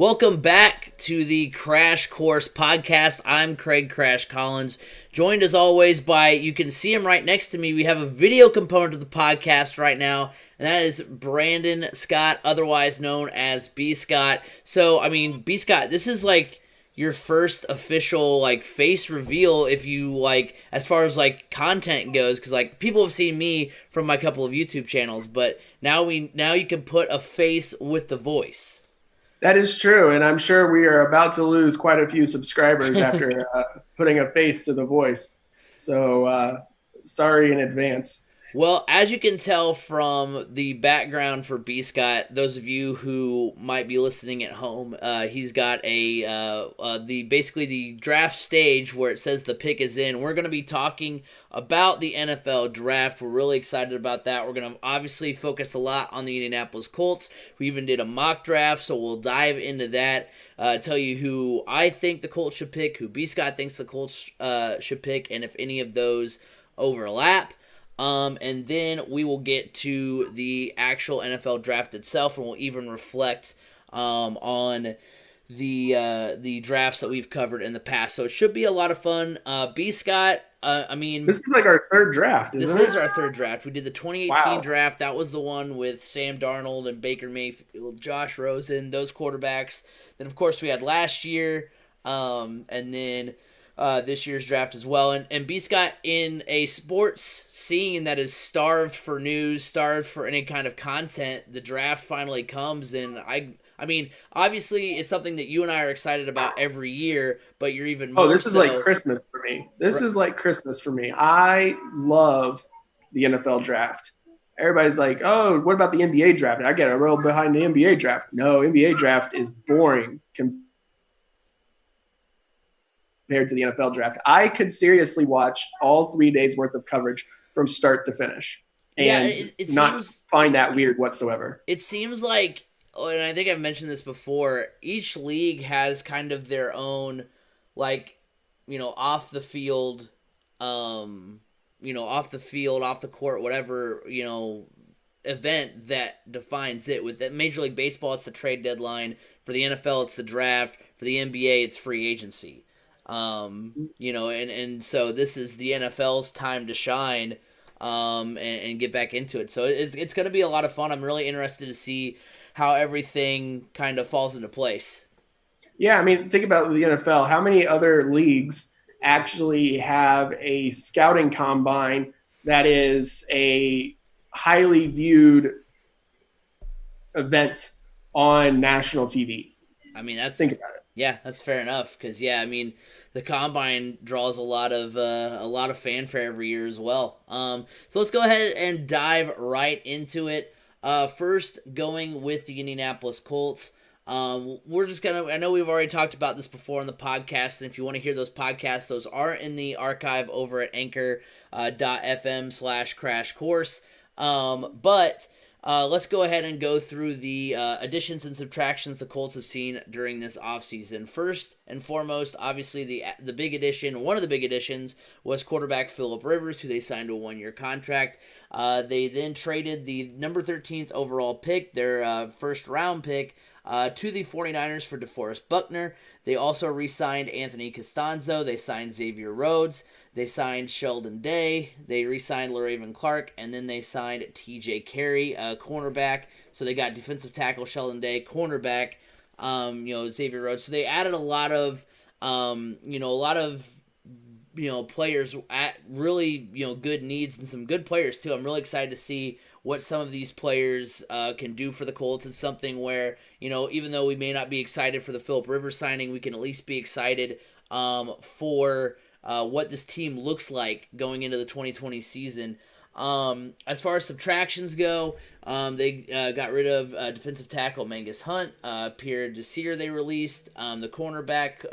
Welcome back to the Crash Course podcast. I'm Craig Crash Collins, joined as always by, you can see him right next to me. We have a video component of the podcast right now, and that is Brandon Scott, otherwise known as B. Scott. So, B. Scott, this is like your first official face reveal, if you as far as content goes, because people have seen me from my couple of YouTube channels, but now you can put a face with the voice. That is true, and I'm sure we are about to lose quite a few subscribers after putting a face to the voice. So sorry in advance. Well, as you can tell from the background for B. Scott, those of you who might be listening at home, he's got basically the draft stage where it says the pick is in. We're going to be talking about the NFL draft. We're really excited about that. We're going to obviously focus a lot on the Indianapolis Colts. We even did a mock draft, so we'll dive into that. Tell you who I think the Colts should pick, who B. Scott thinks the Colts should pick, and if any of those overlap. And then we will get to the actual NFL draft itself, and we'll even reflect on the drafts that we've covered in the past. So it should be a lot of fun. B. Scott, this is like our third draft, isn't it? This is our third draft. We did the 2018 Wow. draft. That was the one with Sam Darnold and Baker Mayfield, Josh Rosen, those quarterbacks. Then, of course, we had last year, and then this year's draft as well. And B. Scott, in a sports scene that is starved for news, starved for any kind of content, the draft finally comes. And obviously it's something that you and I are excited about every year, but you're even more this is so. like Christmas for me. This is like Christmas for me. I love the NFL draft. Everybody's like, oh, what about the NBA draft? And I get a real behind the NBA draft. No, NBA draft is boring compared to the NFL draft. I could seriously watch all 3 days worth of coverage from start to finish and not find that weird whatsoever. It seems like, and I think I've mentioned this before, each league has kind of their own, off the field, off the court, whatever, event that defines it. With Major League Baseball, it's the trade deadline. For the NFL, it's the draft. For the NBA, it's free agency. And so this is the NFL's time to shine, and get back into it. So it's going to be a lot of fun. I'm really interested to see how everything kind of falls into place. Yeah, think about the NFL. How many other leagues actually have a scouting combine that is a highly viewed event on national TV? Think about it. Yeah, that's fair enough. Because the combine draws a lot of fanfare every year as well. So let's go ahead and dive right into it. First, going with the Indianapolis Colts. We're just I know we've already talked about this before on the podcast, and if you want to hear those podcasts, those are in the archive over at anchor.fm/crash course. But let's go ahead and go through the additions and subtractions the Colts have seen during this offseason. First and foremost, obviously the big addition, one of the big additions, was quarterback Phillip Rivers, who they signed to a one-year contract. They then traded the number 13th overall pick, their first-round pick, to the 49ers for DeForest Buckner. They also re-signed Anthony Costanzo. They signed Xavier Rhodes. They signed Sheldon Day. They re-signed LaRaven Clark. And then they signed TJ Carey, cornerback. So they got defensive tackle Sheldon Day, cornerback, Xavier Rhodes. So they added a lot of players at really, good needs, and some good players too. I'm really excited to see what some of these players can do for the Colts. It's something where, even though we may not be excited for the Phillip Rivers signing, we can at least be excited for what this team looks like going into the 2020 season. As far as subtractions go, they got rid of defensive tackle Mangus Hunt, Pierre Desir they released. The quarterback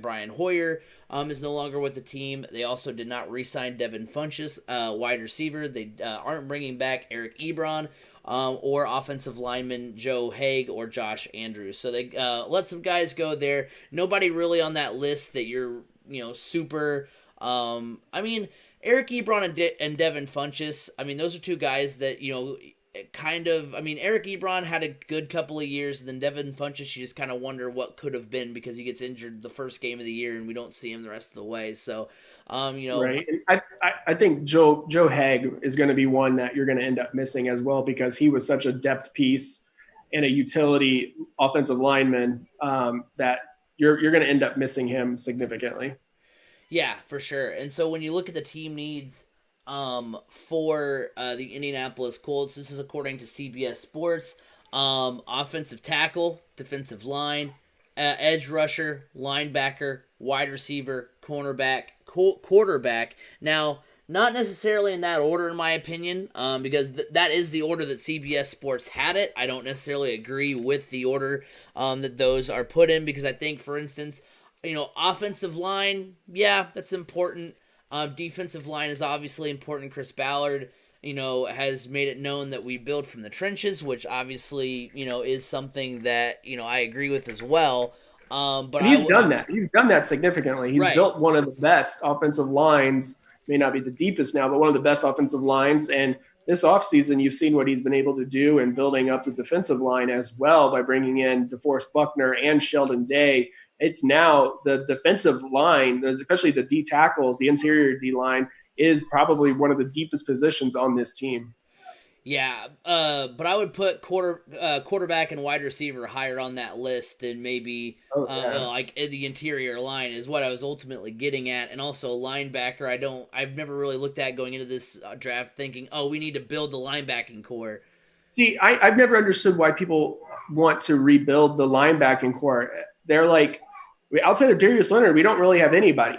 Brian Hoyer is no longer with the team. They also did not re-sign Devin Funchess, wide receiver. They aren't bringing back Eric Ebron or offensive lineman Joe Haig or Josh Andrews. So they let some guys go there. Nobody really on that list that you're super. Eric Ebron and Devin Funchess, those are two guys that, kind of, I mean, Eric Ebron had a good couple of years, and then Devin Funchess, you just kind of wonder what could have been because he gets injured the first game of the year, and we don't see him the rest of the way. So, Right. And I think Joe Haig is going to be one that you're going to end up missing as well, because he was such a depth piece and a utility offensive lineman, that you're going to end up missing him significantly. Yeah, for sure. And so when you look at the team needs for the Indianapolis Colts, this is according to CBS Sports. Offensive tackle, defensive line, edge rusher, linebacker, wide receiver, cornerback, quarterback. Now, not necessarily in that order, in my opinion, because that is the order that CBS Sports had it. I don't necessarily agree with the order that those are put in, because I think, for instance, offensive line, yeah, that's important. Defensive line is obviously important. Chris Ballard, has made it known that we build from the trenches, which obviously, is something that, I agree with as well. But and he's done that. He's done that significantly. He's right. built one of the best offensive lines, may not be the deepest now, but one of the best offensive lines. And this offseason, you've seen what he's been able to do in building up the defensive line as well by bringing in DeForest Buckner and Sheldon Day. It's now the defensive line, especially the D tackles, the interior D line, is probably one of the deepest positions on this team. Yeah, but I would put quarterback and wide receiver higher on that list than maybe like the interior line is what I was ultimately getting at, and also linebacker. I've never really looked at going into this draft thinking, oh, we need to build the linebacking core. See, I've never understood why people want to rebuild the linebacking core. They're like, outside of Darius Leonard, we don't really have anybody.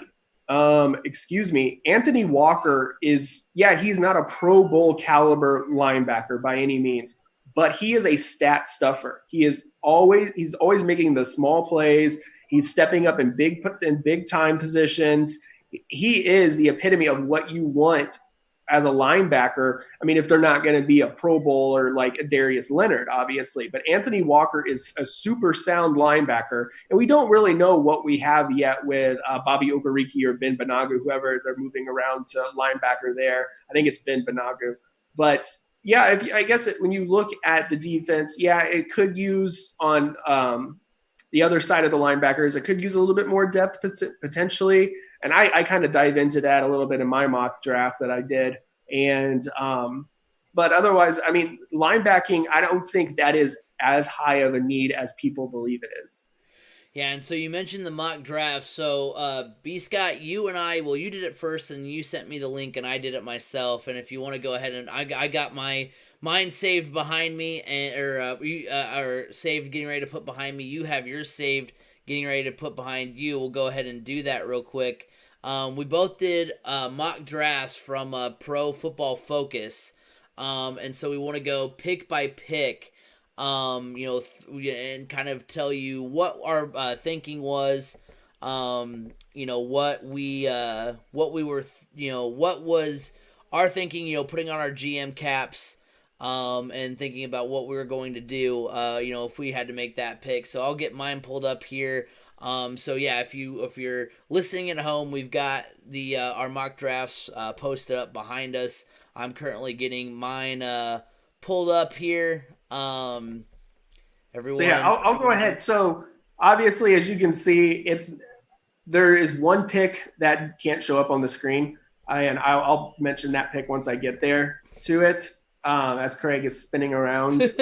Excuse me. Anthony Walker he's not a Pro Bowl caliber linebacker by any means, but he is a stat stuffer. He's always making the small plays. He's stepping up in big time positions. He is the epitome of what you want as a linebacker. I mean, if they're not going to be a Pro Bowler like a Darius Leonard, obviously, but Anthony Walker is a super sound linebacker, and we don't really know what we have yet with Bobby Okereke or Ben Banagu, whoever they're moving around to linebacker there. I think it's Ben Banagu, but yeah, when you look at the defense, yeah, it could use on the other side of the linebackers, it could use a little bit more depth potentially. And I kind of dive into that a little bit in my mock draft that I did. And but otherwise, I mean, linebacking, I don't think that is as high of a need as people believe it is. Yeah, and so you mentioned the mock draft. So, B. Scott, you and I, well, you did it first, and you sent me the link, and I did it myself. And if you want to go ahead, and I got mine saved behind me, or saved, getting ready to put behind me. You have yours saved, getting ready to put behind you. We'll go ahead and do that real quick. We both did mock drafts from Pro Football Focus, and so we want to go pick by pick, and kind of tell you what our thinking was, what we were, what was our thinking, putting on our GM caps, and thinking about what we were going to do, if we had to make that pick. So I'll get mine pulled up here. So yeah, if you're listening at home, we've got the our mock drafts posted up behind us. I'm currently getting mine pulled up here. Everyone. So yeah, I'll go ahead. So obviously, as you can see, there is one pick that can't show up on the screen, and I'll mention that pick once I get there to it, as Craig is spinning around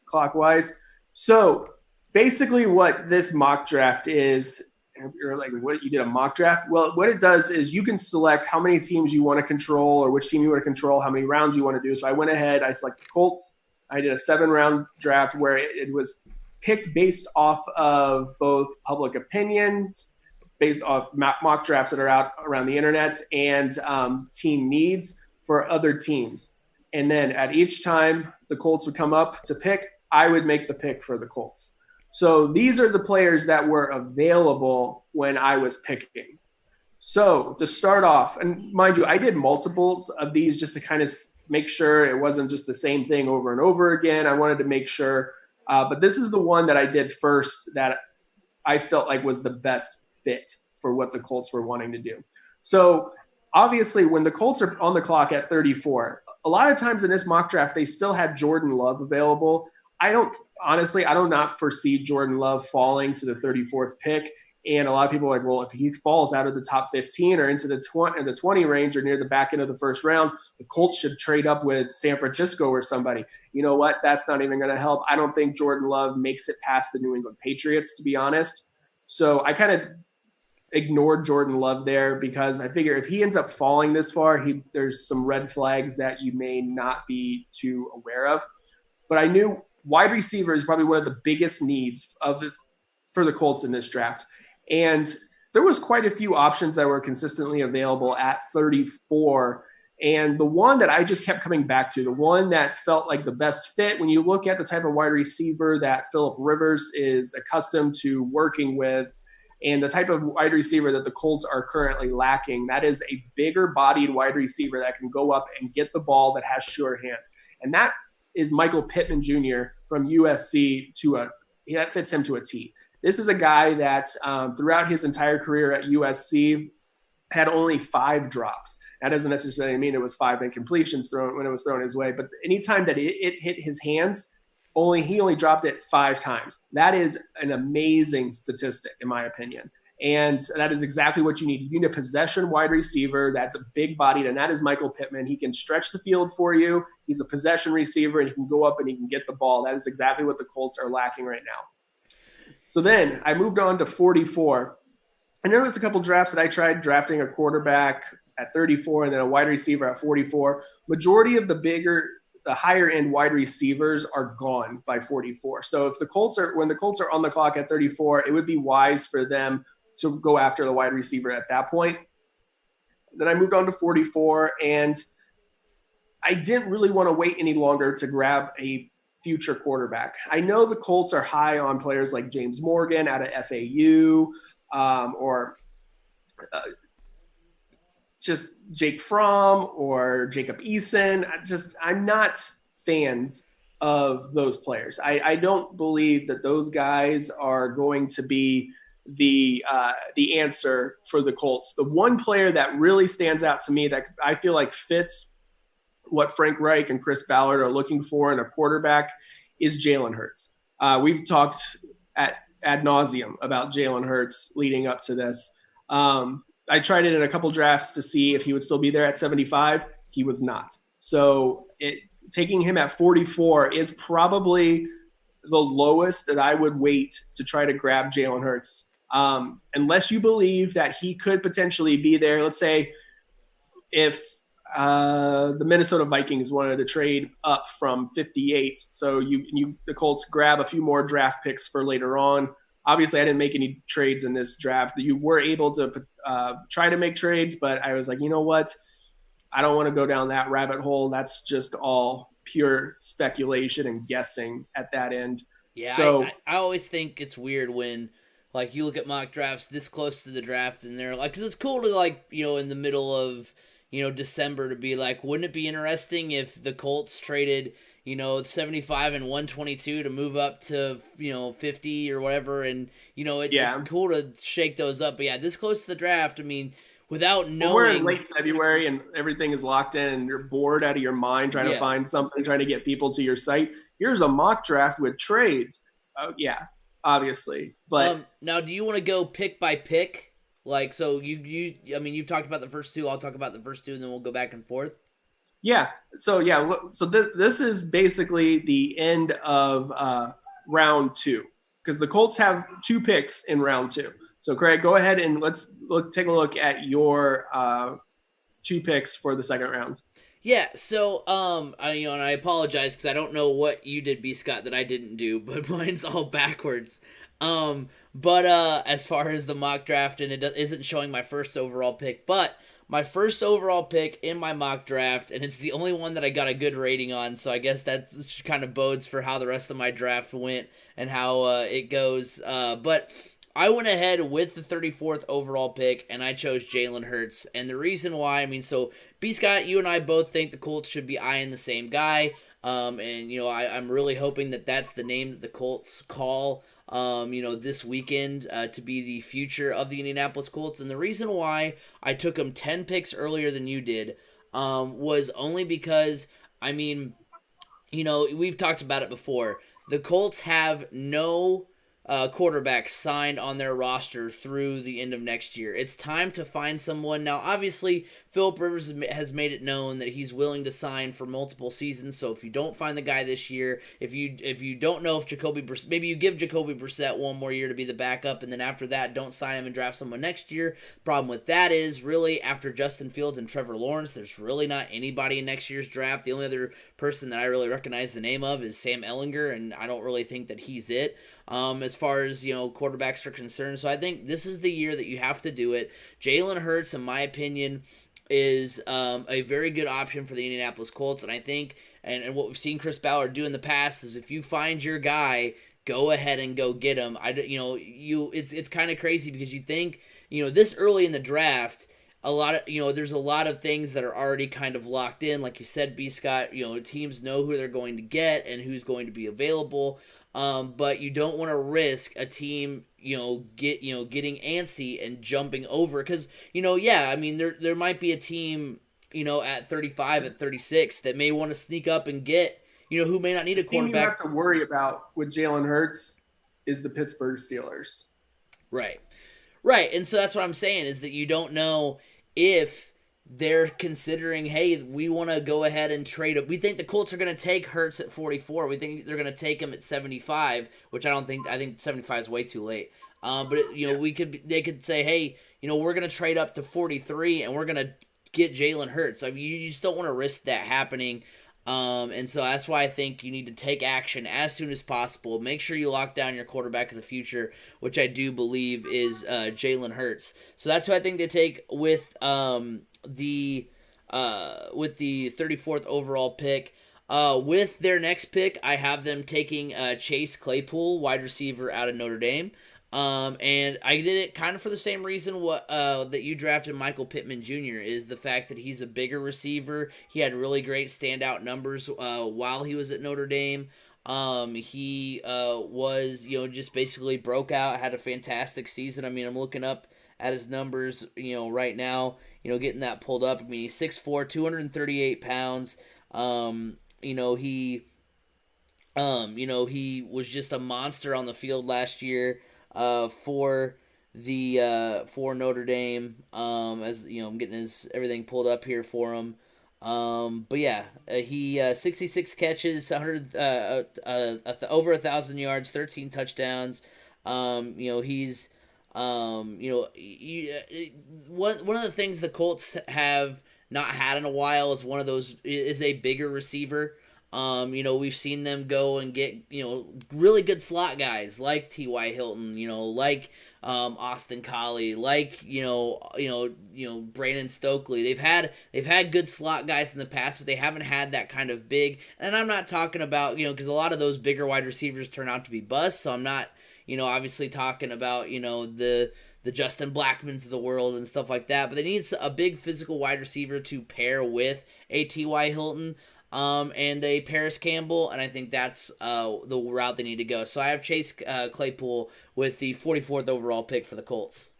clockwise. So basically what this mock draft is, you're like, what, you did a mock draft? Well, what it does is you can select how many teams you want to control or which team you want to control, how many rounds you want to do. So I went ahead, I selected the Colts. I did a 7-round draft where it was picked based off of both public opinions, based off mock drafts that are out around the internet, and team needs for other teams. And then at each time the Colts would come up to pick, I would make the pick for the Colts. So these are the players that were available when I was picking. So to start off, and mind you, I did multiples of these just to kind of make sure it wasn't just the same thing over and over again. I wanted to make sure, but this is the one that I did first that I felt like was the best fit for what the Colts were wanting to do. So obviously when the Colts are on the clock at 34, a lot of times in this mock draft, they still had Jordan Love available. I do not foresee Jordan Love falling to the 34th pick. And a lot of people are like, well, if he falls out of the top 15 or into the 20 range or near the back end of the first round, the Colts should trade up with San Francisco or somebody. You know what? That's not even going to help. I don't think Jordan Love makes it past the New England Patriots, to be honest. So I kind of ignored Jordan Love there because I figure if he ends up falling this far, there's some red flags that you may not be too aware of. But I knew wide receiver is probably one of the biggest needs for the Colts in this draft. And there was quite a few options that were consistently available at 34. And the one that I just kept coming back to, the one that felt like the best fit when you look at the type of wide receiver that Phillip Rivers is accustomed to working with and the type of wide receiver that the Colts are currently lacking, that is a bigger bodied wide receiver that can go up and get the ball that has sure hands. And that is Michael Pittman Jr. from USC that fits him to a T. This is a guy that throughout his entire career at USC had only 5 drops. That doesn't necessarily mean it was 5 incompletions when it was thrown his way, but anytime that it hit his hands, he only dropped it 5 times. That is an amazing statistic, in my opinion. And that is exactly what you need. You need a possession wide receiver that's a big bodied, and that is Michael Pittman. He can stretch the field for you. He's a possession receiver, and he can go up and he can get the ball. That is exactly what the Colts are lacking right now. So then I moved on to 44. And there was a couple drafts that I tried drafting a quarterback at 34 and then a wide receiver at 44. Majority of the higher end wide receivers are gone by 44. So when the Colts are on the clock at 34, it would be wise for them to go after the wide receiver at that point. Then I moved on to 44, and I didn't really want to wait any longer to grab a future quarterback. I know the Colts are high on players like James Morgan out of FAU, or just Jake Fromm or Jacob Eason. I'm not fans of those players. I don't believe that those guys are going to be the answer for the Colts. The one player that really stands out to me that I feel like fits what Frank Reich and Chris Ballard are looking for in a quarterback is Jalen Hurts. We've talked ad nauseum about Jalen Hurts leading up to this. I tried it in a couple drafts to see if he would still be there at 75. He was not. So taking him at 44 is probably the lowest that I would wait to try to grab Jalen Hurts. Unless you believe that he could potentially be there. Let's say if the Minnesota Vikings wanted to trade up from 58. So the Colts grab a few more draft picks for later on. Obviously, I didn't make any trades in this draft. You were able to try to make trades, but I was like, you know what? I don't want to go down that rabbit hole. That's just all pure speculation and guessing at that end. Yeah, so I always think it's weird when like you look at mock drafts this close to the draft and they're like, because it's cool to in the middle of December to be like, wouldn't it be interesting if the Colts traded 75 and 122 to move up to 50 or whatever, and it's cool to shake those up. But yeah, this close to the draft, I mean, without knowing, we're in late February and everything is locked in and you're bored out of your mind trying to find something, trying to get people to your site. Here's a mock draft with trades. Oh yeah, obviously. But now, do you want to go pick by pick? Like, so you've talked about the first 2. I'll talk about the first 2, and then we'll go back and forth. Yeah. So this is basically the end of round 2 because the Colts have 2 picks in round 2. So Craig, go ahead and let's take a look at your 2 picks for the second round. Yeah. So and I apologize because I don't know what you did, B. Scott, that I didn't do, but mine's all backwards. But as far as the mock draft, and it isn't showing my first overall pick, but my first overall pick in my mock draft, and it's the only one that I got a good rating on, so I guess that kind of bodes for how the rest of my draft went and how it goes. But I went ahead with the 34th overall pick, and I chose Jalen Hurts. And the reason why, so B. Scott, you and I both think the Colts should be eyeing the same guy. I'm really hoping that that's the name that the Colts call this weekend to be the future of the Indianapolis Colts. And the reason why I took him 10 picks earlier than you did, was only because, I mean, we've talked about it before. The Colts have no quarterbacks signed on their roster through the end of next year. It's time to find someone. Now, obviously, Philip Rivers has made it known that he's willing to sign for multiple seasons. So if you don't find the guy this year, if you don't know if Jacoby Brissett, maybe you give Jacoby Brissett one more year to be the backup, and then after that, don't sign him and draft someone next year. Problem with that is, really, after Justin Fields and Trevor Lawrence, there's really not anybody in next year's draft. The only other person that I really recognize the name of is Sam Ehlinger, and I don't really think that he's it. As far as quarterbacks are concerned. So I think this is the year that you have to do it. Jalen Hurts, in my opinion, is a very good option for the Indianapolis Colts, and I think and what we've seen Chris Ballard do in the past is if you find your guy, go ahead and go get him. It's kind of crazy because you think this early in the draft. There's a lot of things that are already kind of locked in. Like you said, B. Scott, teams know who they're going to get and who's going to be available. But you don't want to risk a team, getting antsy and jumping over. Because, there might be a team, at 35, at 36 that may want to sneak up and get, who may not need a quarterback. The team you have to worry about with Jalen Hurts is the Pittsburgh Steelers. Right. Right, and so that's what I'm saying is that you don't know if they're considering, hey, we want to go ahead and trade it. We think the Colts are going to take Hurts at 44. We think they're going to take him at 75, which I think 75 is way too late. They could say, hey, we're going to trade up to 43 and we're going to get Jalen Hurts. I mean, you just don't want to risk that happening. And so that's why I think you need to take action as soon as possible. Make sure you lock down your quarterback of the future, which I do believe is Jalen Hurts. So that's who I think they take with the 34th overall pick. With their next pick, I have them taking Chase Claypool, wide receiver out of Notre Dame. And I did it kind of for the same reason that you drafted Michael Pittman Jr. is the fact that he's a bigger receiver. He had really great standout numbers while he was at Notre Dame. He was, just basically broke out, had a fantastic season. I mean, I'm looking up at his numbers, right now, getting that pulled up. I mean, he's 6'4", 238 pounds. He was just a monster on the field last year. For Notre Dame, as I'm getting everything pulled up here for him. He 66 catches, 100 over 1,000 yards, 13 touchdowns. He's one of the things the Colts have not had in a while is a bigger receiver. We've seen them go and get, really good slot guys like T.Y. Hilton, like Austin Collie, like, Brandon Stokely. They've had good slot guys in the past, but they haven't had that kind of big. And I'm not talking about, because a lot of those bigger wide receivers turn out to be busts. So I'm not, obviously talking about, the Justin Blackmons of the world and stuff like that. But they need a big physical wide receiver to pair with a T.Y. Hilton. And a Paris Campbell, and I think that's the route they need to go. So I have Chase Claypool with the 44th overall pick for the Colts.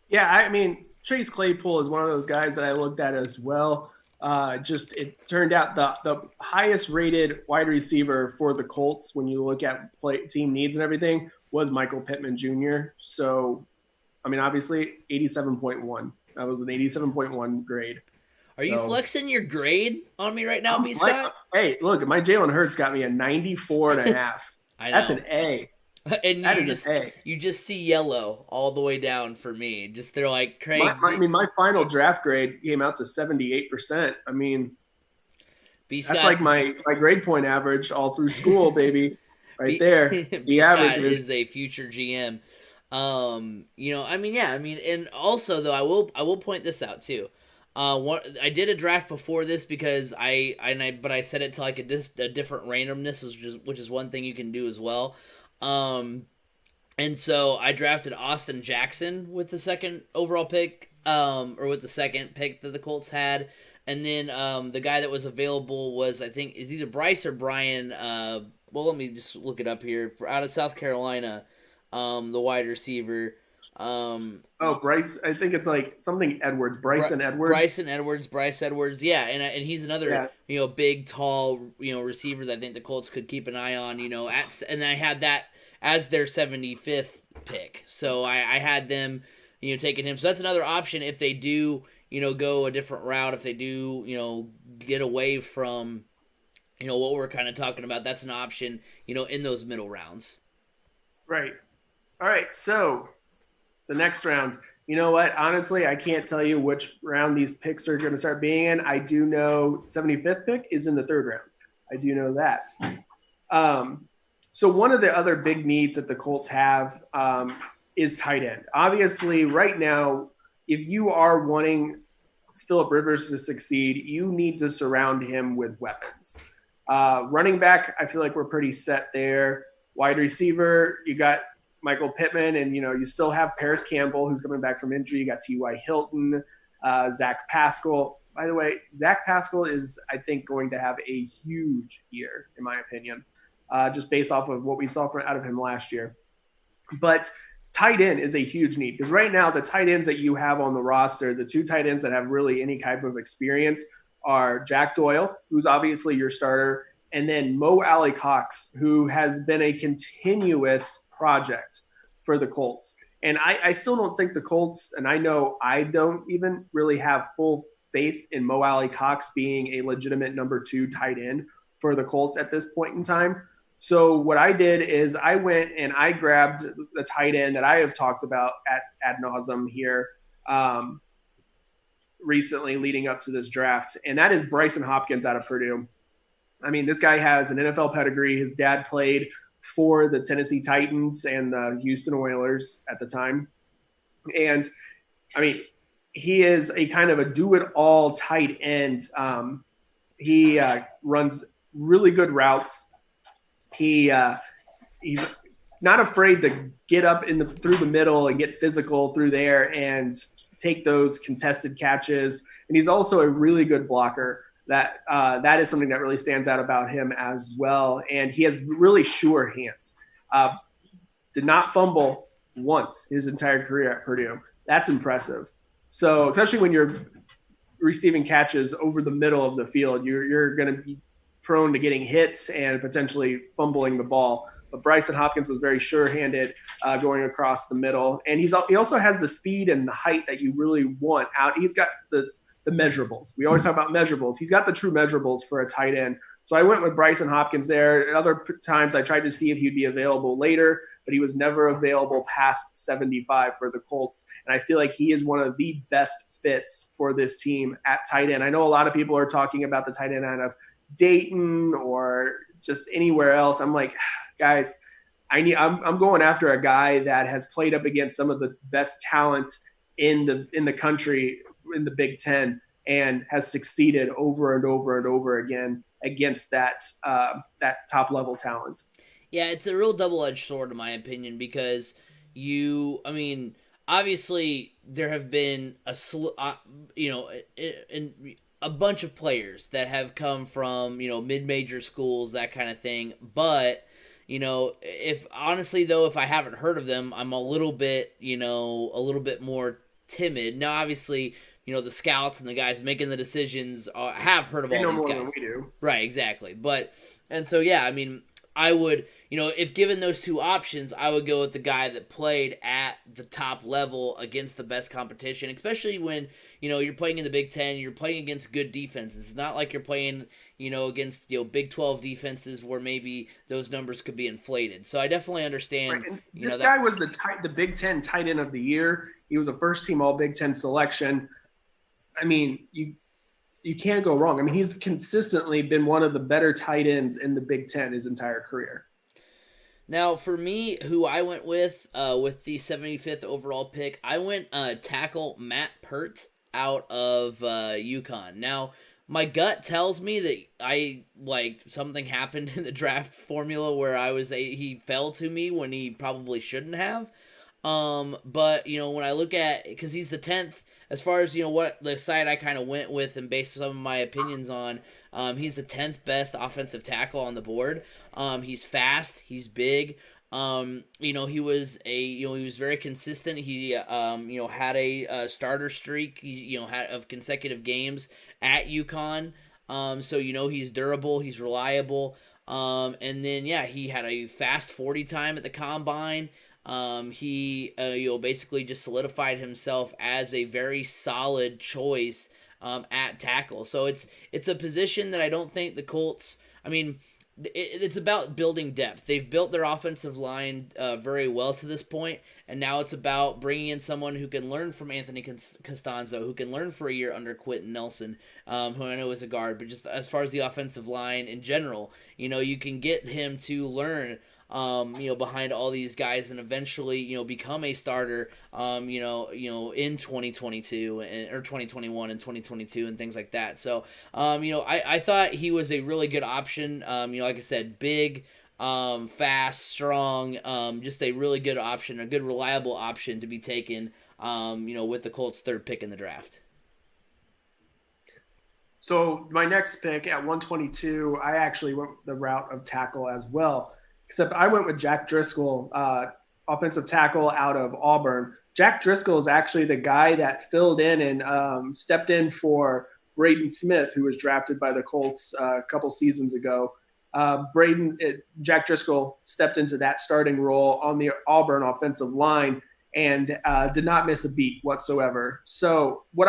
Yeah, I mean, Chase Claypool is one of those guys that I looked at as well. It turned out the highest rated wide receiver for the Colts when you look at team needs and everything was Michael Pittman Jr. So, I mean, obviously 87.1. That was an 87.1 grade. Are you flexing your grade on me right now, B. Scott? Hey, look, my Jalen Hurts got me a 94.5. I know. That's an A. And you just see yellow all the way down for me. Just they're like, Craig. My final draft grade came out to 78%. I mean, that's like my grade point average all through school, baby. Right there. The average is a future GM. And also though, I will point this out too. I did a draft before this because I set it to like a different randomness, which is one thing you can do as well. And so I drafted Austin Jackson with the second overall pick, or with the second pick that the Colts had, and then the guy that was available was, I think, is either Bryce or Brian. Let me just look it up here. Out of South Carolina, the wide receiver. Bryce. I think it's like something Edwards. Bryson Edwards. Bryce Edwards, yeah, and he's another Yeah. big, tall receiver that I think the Colts could keep an eye on. And I had that as their 75th pick, so I had them taking him. So that's another option if they do go a different route. If they do get away from what we're kind of talking about, that's an option in those middle rounds. Right. All right. So the next round. You know what? Honestly, I can't tell you which round these picks are going to start being in. I do know 75th pick is in the third round. I do know that. So one of the other big needs that the Colts have is tight end. Obviously, right now, if you are wanting Phillip Rivers to succeed, you need to surround him with weapons. Running back, I feel like we're pretty set there. Wide receiver, you got Michael Pittman, and you still have Paris Campbell, who's coming back from injury. You got T.Y. Hilton, Zach Pascal. By the way, Zach Pascal is, I think, going to have a huge year, in my opinion, just based off of what we saw out of him last year. But tight end is a huge need because right now the tight ends that you have on the roster, the two tight ends that have really any type of experience are Jack Doyle, who's obviously your starter, and then Mo Alley-Cox, who has been a continuous project for the Colts. And I still don't think the Colts, and I know I don't even really have full faith in Mo Alley-Cox being a legitimate number 2 tight end for the Colts at this point in time. So what I did is I went and I grabbed the tight end that I have talked about ad nauseum here recently leading up to this draft, and that is Bryson Hopkins out of Purdue. I mean, this guy has an NFL pedigree. His dad played for the Tennessee Titans and the Houston Oilers at the time. And, I mean, he is a kind of a do-it-all tight end. He runs really good routes. He's not afraid to get up through the middle and get physical through there and take those contested catches. And he's also a really good blocker. That is something that really stands out about him as well. And he has really sure hands. Did not fumble once his entire career at Purdue. That's impressive. So especially when you're receiving catches over the middle of the field, you're going to be prone to getting hits and potentially fumbling the ball. But Bryson Hopkins was very sure-handed going across the middle. And he also has the speed and the height that you really want out. He's got the measurables. We always talk about measurables. He's got the true measurables for a tight end. So I went with Bryson Hopkins there. At other times I tried to see if he'd be available later, but he was never available past 75 for the Colts. And I feel like he is one of the best fits for this team at tight end. I know a lot of people are talking about the tight end out of Dayton or just anywhere else. I'm like, guys, I'm going after a guy that has played up against some of the best talent in the country in the Big Ten and has succeeded over and over and over again against that top level talent. Yeah, it's a real double-edged sword in my opinion because obviously there have been a bunch of players that have come from mid-major schools, that kind of thing, but if I haven't heard of them, I'm a little bit more timid. Now obviously the scouts and the guys making the decisions have heard of all these guys. Than we do. Right, exactly. I would, if given those two options, I would go with the guy that played at the top level against the best competition, especially when, you're playing in the Big Ten, you're playing against good defenses. It's not like you're playing, against, Big 12 defenses where maybe those numbers could be inflated. So I definitely understand. Right. This guy was the Big Ten tight end of the year. He was a first-team All-Big Ten selection. I mean, you can't go wrong. I mean, he's consistently been one of the better tight ends in the Big Ten his entire career. Now, for me, who I went with the 75th overall pick, I went tackle Matt Pert out of UConn. Now, my gut tells me that something happened in the draft formula where he fell to me when he probably shouldn't have. But when I look at, because he's the 10th, as far as what the side I kind of went with and based some of my opinions on, he's the 10th best offensive tackle on the board. He's fast, he's big, He was he was very consistent. He, had a starter streak, had of consecutive games at UConn. So he's durable, he's reliable. And then yeah, he had a fast 40 time at the combine. He basically just solidified himself as a very solid choice at tackle. So it's a position that I don't think the Colts. I mean, it's about building depth. They've built their offensive line very well to this point, and now it's about bringing in someone who can learn from Anthony Costanzo, who can learn for a year under Quentin Nelson, who I know is a guard. But just as far as the offensive line in general, you can get him to learn behind all these guys and eventually, become a starter, in 2022 or 2021 and 2022 and things like that. So, I thought he was a really good option. Like I said, big, fast, strong, just a really good option, a good, reliable option to be taken, with the Colts' third pick in the draft. So my next pick at 122, I actually went the route of tackle as well. Except I went with Jack Driscoll, offensive tackle out of Auburn. Jack Driscoll is actually the guy that filled in and stepped in for Braden Smith, who was drafted by the Colts a couple seasons ago. Jack Driscoll stepped into that starting role on the Auburn offensive line and did not miss a beat whatsoever. So what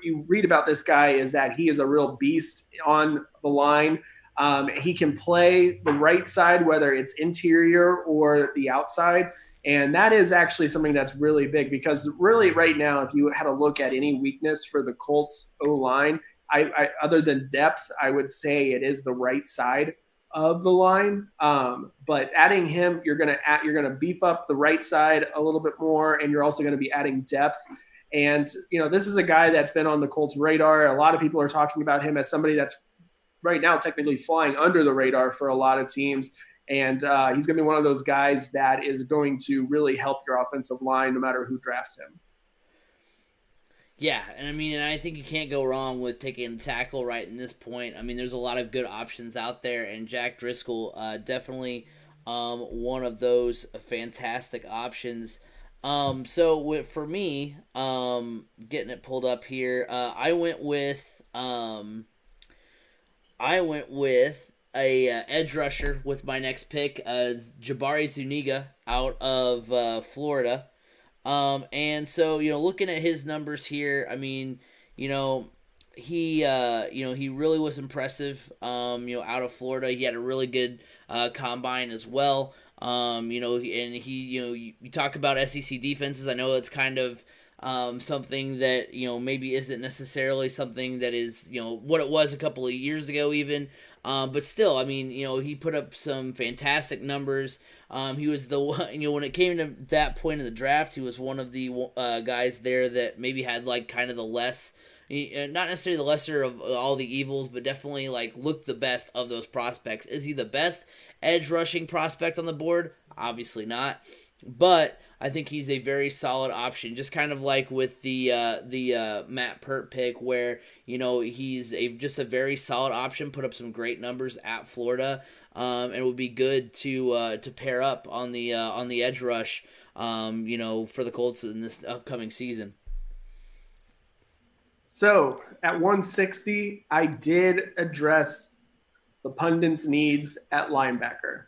you read about this guy is that he is a real beast on the line. He can play the right side, whether it's interior or the outside. And that is actually something that's really big because really right now, if you had a look at any weakness for the Colts O-line, I other than depth, I would say it is the right side of the line. But adding him, you're going to beef up the right side a little bit more, and you're also going to be adding depth. And, this is a guy that's been on the Colts radar. A lot of people are talking about him as somebody that's right now technically flying under the radar for a lot of teams. And he's going to be one of those guys that is going to really help your offensive line no matter who drafts him. Yeah, and I think you can't go wrong with taking a tackle right in this point. There's a lot of good options out there, and Jack Driscoll definitely one of those fantastic options. So for me, getting it pulled up here, I went with a edge rusher with my next pick, Jabari Zuniga out of Florida. And so, looking at his numbers here, he really was impressive, out of Florida. He had a really good combine as well. And he, you talk about SEC defenses. I know it's kind of something that, maybe isn't necessarily something that is, what it was a couple of years ago even. But still, he put up some fantastic numbers. He was the one, when it came to that point in the draft, he was one of the guys there that maybe had like kind of the less, not necessarily the lesser of all the evils, but definitely like looked the best of those prospects. Is he the best edge rushing prospect on the board? Obviously not, but I think he's a very solid option, just kind of like with the Matt Pert pick, where he's just a very solid option. Put up some great numbers at Florida, and it would be good to pair up on the edge rush, for the Colts in this upcoming season. So at 160, I did address the pundits' needs at linebacker.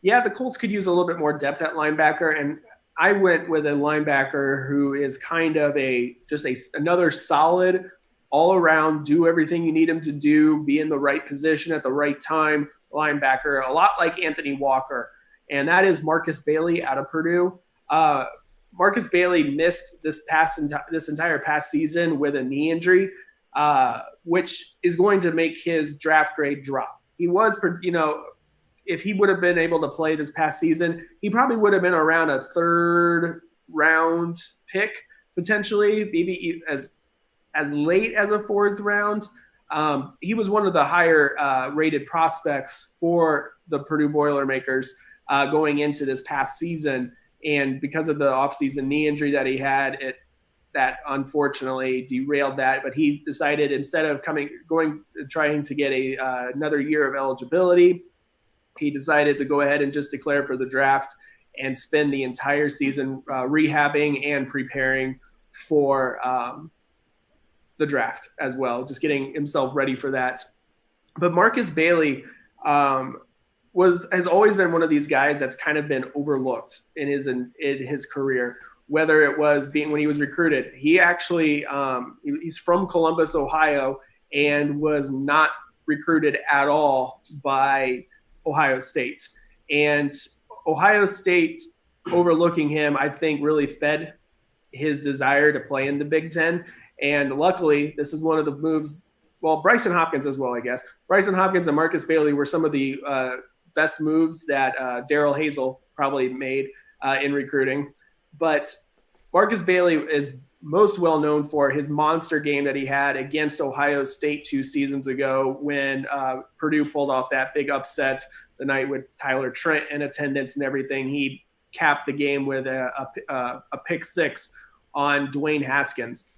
Yeah, the Colts could use a little bit more depth at linebacker, and I went with a linebacker who is kind of another solid, all-around, do everything you need him to do, be in the right position at the right time linebacker, a lot like Anthony Walker, and that is Marcus Bailey out of Purdue. Marcus Bailey missed this entire past season with a knee injury, which is going to make his draft grade drop. He was, if he would have been able to play this past season, he probably would have been around a third round pick, potentially, maybe as late as a fourth round. He was one of the higher rated prospects for the Purdue Boilermakers going into this past season. And because of the offseason knee injury that he had, that unfortunately derailed that. But he decided instead of trying to get another year of eligibility, he decided to go ahead and just declare for the draft and spend the entire season rehabbing and preparing for the draft as well, just getting himself ready for that. But Marcus Bailey has always been one of these guys that's kind of been overlooked in his career. Whether it was when he was recruited, he actually he's from Columbus, Ohio, and was not recruited at all by Ohio State. And Ohio State overlooking him, I think, really fed his desire to play in the Big Ten. And luckily, this is one of the moves. Well, Bryson Hopkins as well, I guess. Bryson Hopkins and Marcus Bailey were some of the best moves that Darrell Hazel probably made in recruiting. But Marcus Bailey is most well known for his monster game that he had against Ohio State 2 seasons ago when Purdue pulled off that big upset the night with Tyler Trent in attendance and everything. He capped the game with a pick six on Dwayne Haskins.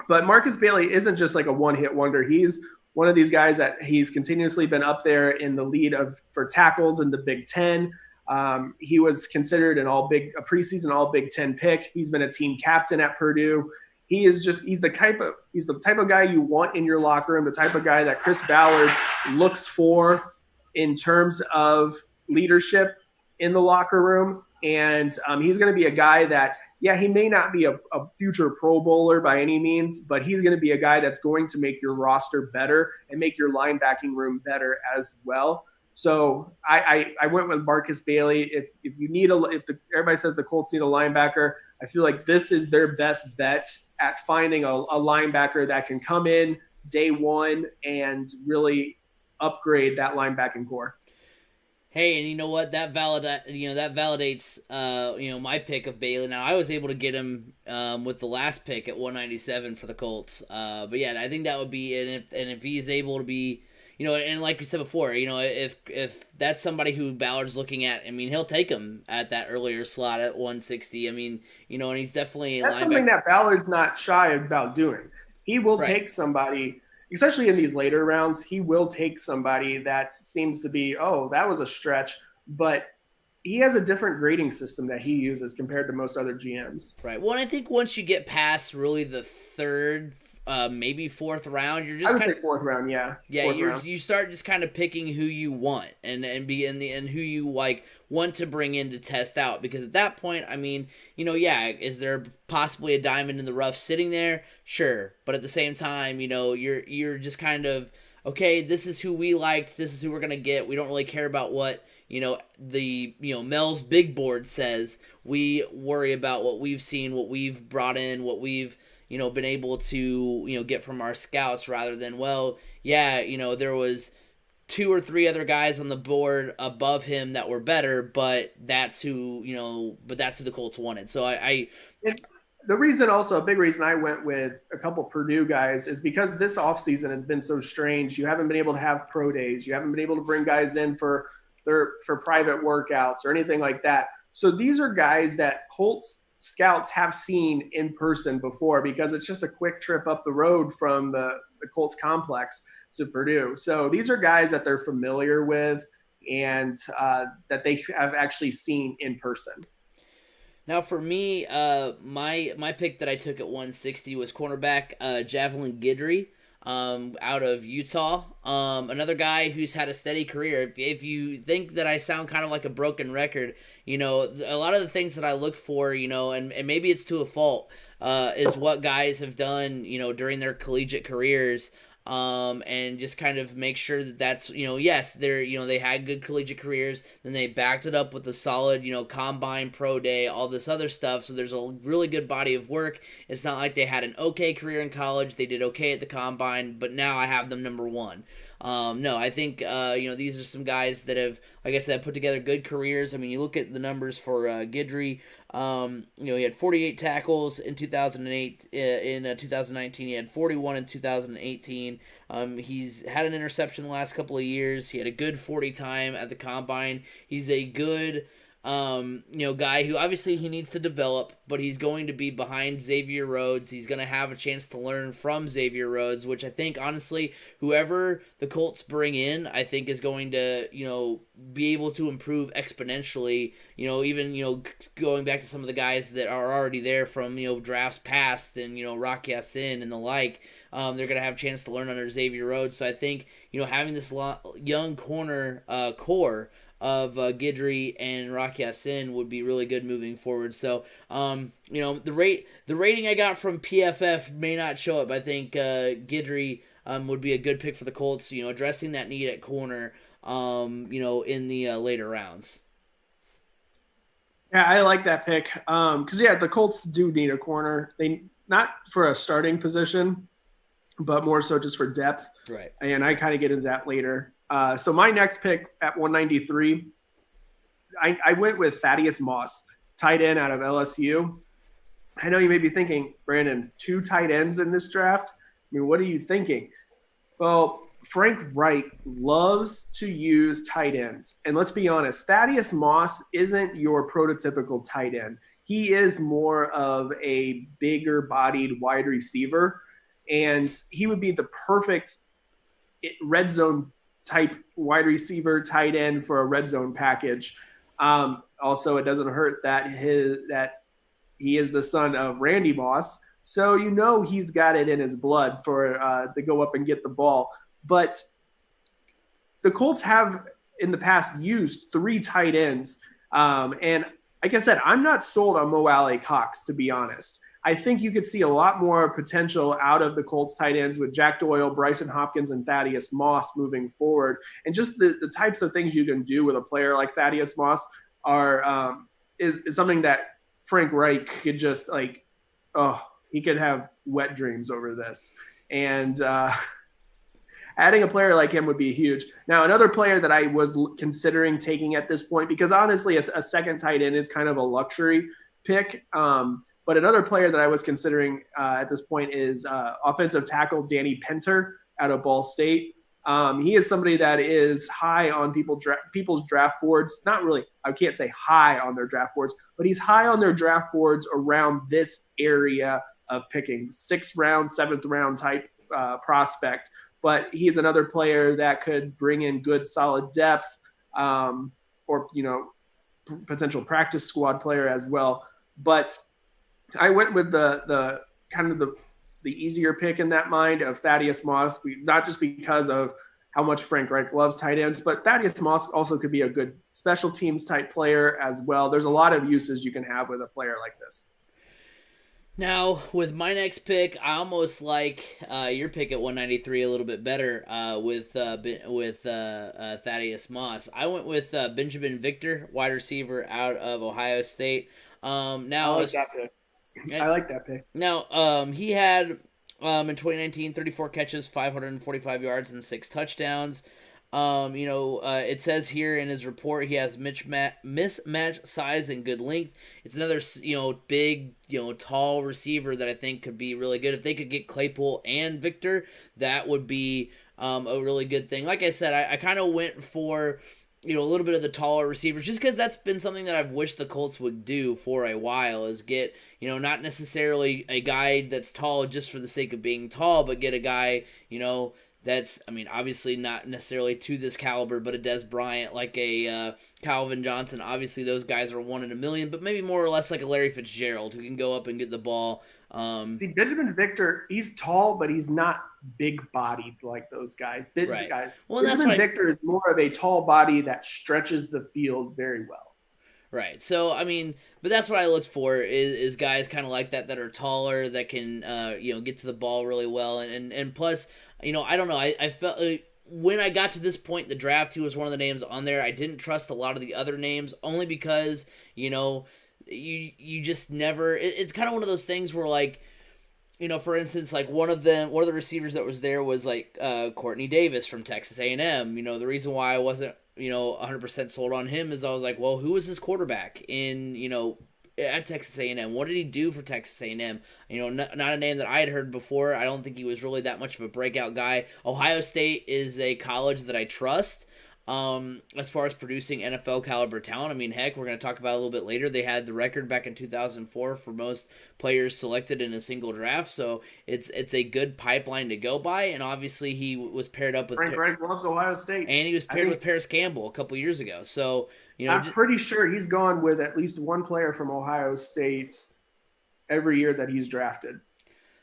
But Marcus Bailey isn't just like a one-hit wonder. He's one of these guys that he's continuously been up there in the lead for tackles in the Big Ten. He was considered a preseason All Big Ten pick. He's been a team captain at Purdue. He's the type of guy you want in your locker room, the type of guy that Chris Ballard looks for in terms of leadership in the locker room. And he's going to be a guy that, he may not be a future Pro Bowler by any means, but he's going to be a guy that's going to make your roster better and make your linebacking room better as well. So I went with Marcus Bailey. If everybody says the Colts need a linebacker, I feel like this is their best bet at finding a linebacker that can come in day one and really upgrade that linebacking core. Hey, and you know what? That validates my pick of Bailey. Now I was able to get him with the last pick at 197 for the Colts. But yeah, I think that would be, and if he's able to be, and like we said before, if that's somebody who Ballard's looking at, I mean, he'll take him at that earlier slot at 160. I mean, and he's definitely that's something that Ballard's not shy about doing. He will take somebody. Especially in these later rounds, he will take somebody that seems to be, that was a stretch, but he has a different grading system that he uses compared to most other GMs. Right. Well, and I think once you get past really the third, maybe fourth round, you're just I would say fourth round, yeah. Yeah, you start just kind of picking who you want and who you want to bring in to test out, because at that point, I mean, is there possibly a diamond in the rough sitting there? Sure, but at the same time, you're just kind of, okay, this is who we liked, this is who we're gonna get. We don't really care about what Mel's big board says. We worry about what we've seen, what we've brought in, what we've been able to get from our scouts, rather than there was 2 or 3 other guys on the board above him that were better, but that's who the Colts wanted. So the reason, also a big reason I went with a couple Purdue guys, is because this offseason has been so strange. You haven't been able to have pro days. You haven't been able to bring guys in for private workouts or anything like that. So these are guys that Colts scouts have seen in person before, because it's just a quick trip up the road from the Colts complex to Purdue. So these are guys that they're familiar with and that they have actually seen in person. Now for me, my pick that I took at 160 was cornerback Javelin Guidry out of Utah. Another guy who's had a steady career. If you think that I sound kind of like a broken record, a lot of the things that I look for, and maybe it's to a fault, is what guys have done, during their collegiate careers. And just kind of make sure that's, yes, they had good collegiate careers, then they backed it up with a solid, combine, pro day, all this other stuff. So there's a really good body of work. It's not like they had an okay career in college. They did okay at the combine, but now I have them number 1. No, I think, these are some guys that have, like I said, put together good careers. I mean, you look at the numbers for Guidry. He had 48 tackles in 2008. In 2019, he had 41 in 2018. He's had an interception the last couple of years. He had a good 40 time at the combine. He's a good Guy who obviously he needs to develop, but he's going to be behind Xavier Rhodes. He's going to have a chance to learn from Xavier Rhodes, which I think, honestly, whoever the Colts bring in, I think is going to, be able to improve exponentially. Even, going back to some of the guys that are already there from, drafts past and, Rock Ya-Sin and the like, they're going to have a chance to learn under Xavier Rhodes. So I think, having this young corner core of Guidry and Rock Ya-Sin would be really good moving forward. So, the rating I got from PFF may not show it, but I think Guidry would be a good pick for the Colts. Addressing that need at corner. In the later rounds. Yeah, I like that pick. Because the Colts do need a corner. They not for a starting position, but more so just for depth. Right. And I kind of get into that later. So my next pick at 193, I went with Thaddeus Moss, tight end out of LSU. I know you may be thinking, Brandon, 2 tight ends in this draft? I mean, what are you thinking? Well, Frank Reich loves to use tight ends. And let's be honest, Thaddeus Moss isn't your prototypical tight end. He is more of a bigger bodied wide receiver. And he would be the perfect red zone type wide receiver tight end for a red zone package. Also, it doesn't hurt that he is the son of Randy Moss. So he's got it in his blood for to go up and get the ball. But the Colts have in the past used 3 tight ends. And like I said, I'm not sold on Mo Alley-Cox, to be honest. I think you could see a lot more potential out of the Colts tight ends with Jack Doyle, Bryson Hopkins, and Thaddeus Moss moving forward. And just the types of things you can do with a player like Thaddeus Moss are is something that Frank Reich could just he could have wet dreams over this. And adding a player like him would be huge. Now, another player that I was considering taking at this point, because honestly, a second tight end is kind of a luxury pick. But another player that I was considering at this point is offensive tackle Danny Pinter out of Ball State. He is somebody that is high on people's draft boards. Not really, I can't say high on their draft boards, but he's high on their draft boards around this area of picking. 6th round, 7th round type prospect. But he's another player that could bring in good, solid depth or, potential practice squad player as well. But I went with the kind of the easier pick in that mind of Thaddeus Moss, not just because of how much Frank Reich loves tight ends, but Thaddeus Moss also could be a good special teams type player as well. There's a lot of uses you can have with a player like this. Now, with my next pick, I almost like your pick at 193 a little bit better with Thaddeus Moss. I went with Benjamin Victor, wide receiver out of Ohio State. I like that pick. I like that pick. Now, he had in 2019 34 catches, 545 yards, and 6 touchdowns. It says here in his report he has mismatch size and good length. It's another, big, tall receiver that I think could be really good. If they could get Claypool and Victor, that would be a really good thing. Like I said, I kind of went for, a little bit of the taller receivers just because that's been something that I've wished the Colts would do for a while is get, not necessarily a guy that's tall just for the sake of being tall, but get a guy, that's, obviously not necessarily to this caliber, but a Des Bryant, like a Calvin Johnson. Obviously, those guys are 1 in a million, but maybe more or less like a Larry Fitzgerald who can go up and get the ball. See, Benjamin Victor, he's tall, but he's not big-bodied like those guys. Right. Well, Benjamin Victor is more of a tall body that stretches the field very well. Right. So, but that's what I looked for is guys kind of like that are taller, that can, get to the ball really well. And plus, I don't know. I felt when I got to this point in the draft, he was one of the names on there. I didn't trust a lot of the other names only because, you just never, it's kind of one of those things where like, for instance, like one of the receivers that was there was like Courtney Davis from Texas A&M. The reason why I wasn't, 100% sold on him is I was like, well, who was his quarterback in, at Texas A&M? What did he do for Texas A&M? Not a name that I had heard before. I don't think he was really that much of a breakout guy. Ohio State is a college that I trust. as far as producing NFL caliber talent. I mean, heck, we're going to talk about it a little bit later. They had the record back in 2004 for most players selected in a single draft, so it's a good pipeline to go by. And obviously, he was paired up with Frank Reich loves Ohio State, and he was paired with Paris Campbell a couple years ago. So I'm pretty sure he's gone with at least one player from Ohio State every year that he's drafted.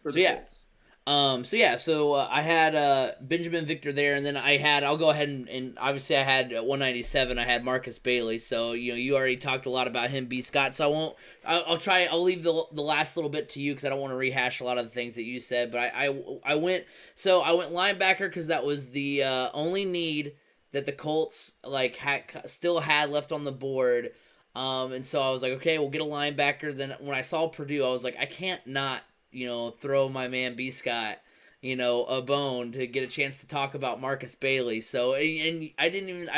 Colts. So I had Benjamin Victor there, and then I'll go ahead and obviously I had 197. I had Marcus Bailey. So you already talked a lot about him, B. Scott. So I won't. I'll leave the last little bit to you because I don't want to rehash a lot of the things that you said. But I went linebacker because that was the only need that the Colts still had left on the board. And so I was like, okay, we'll get a linebacker. Then when I saw Purdue, I was like, I can't not throw my man B. Scott, a bone to get a chance to talk about Marcus Bailey. So, and I didn't even,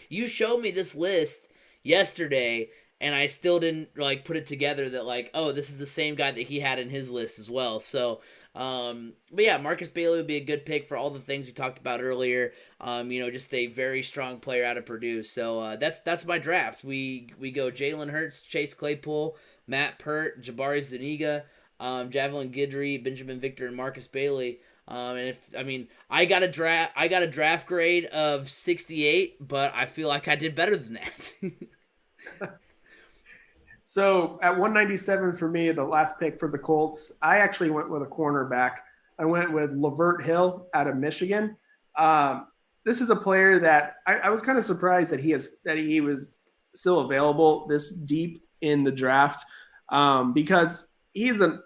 you showed me this list yesterday, and I still didn't put it together that oh, this is the same guy that he had in his list as well. So, but yeah, Marcus Bailey would be a good pick for all the things we talked about earlier. Just a very strong player out of Purdue. So that's my draft. We go Jalen Hurts, Chase Claypool, Matt Pert, Jabari Zuniga, Javelin Guidry, Benjamin Victor, and Marcus Bailey. I got a draft grade of 68, but I feel like I did better than that. So at 197 for me, the last pick for the Colts, I actually went with a cornerback. I went with Lavert Hill out of Michigan. This is a player that I was kind of surprised that he was still available this deep in the draft because he is a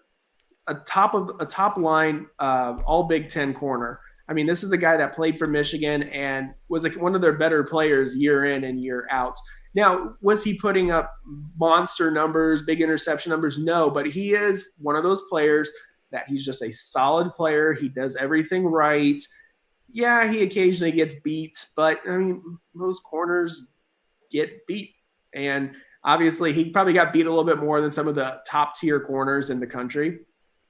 top line all Big Ten corner. I mean, this is a guy that played for Michigan and was one of their better players year in and year out. Now, was he putting up monster numbers, big interception numbers? No, but he is one of those players that he's just a solid player. He does everything right. Yeah, he occasionally gets beat, but I mean, most corners get beat. And obviously, he probably got beat a little bit more than some of the top tier corners in the country.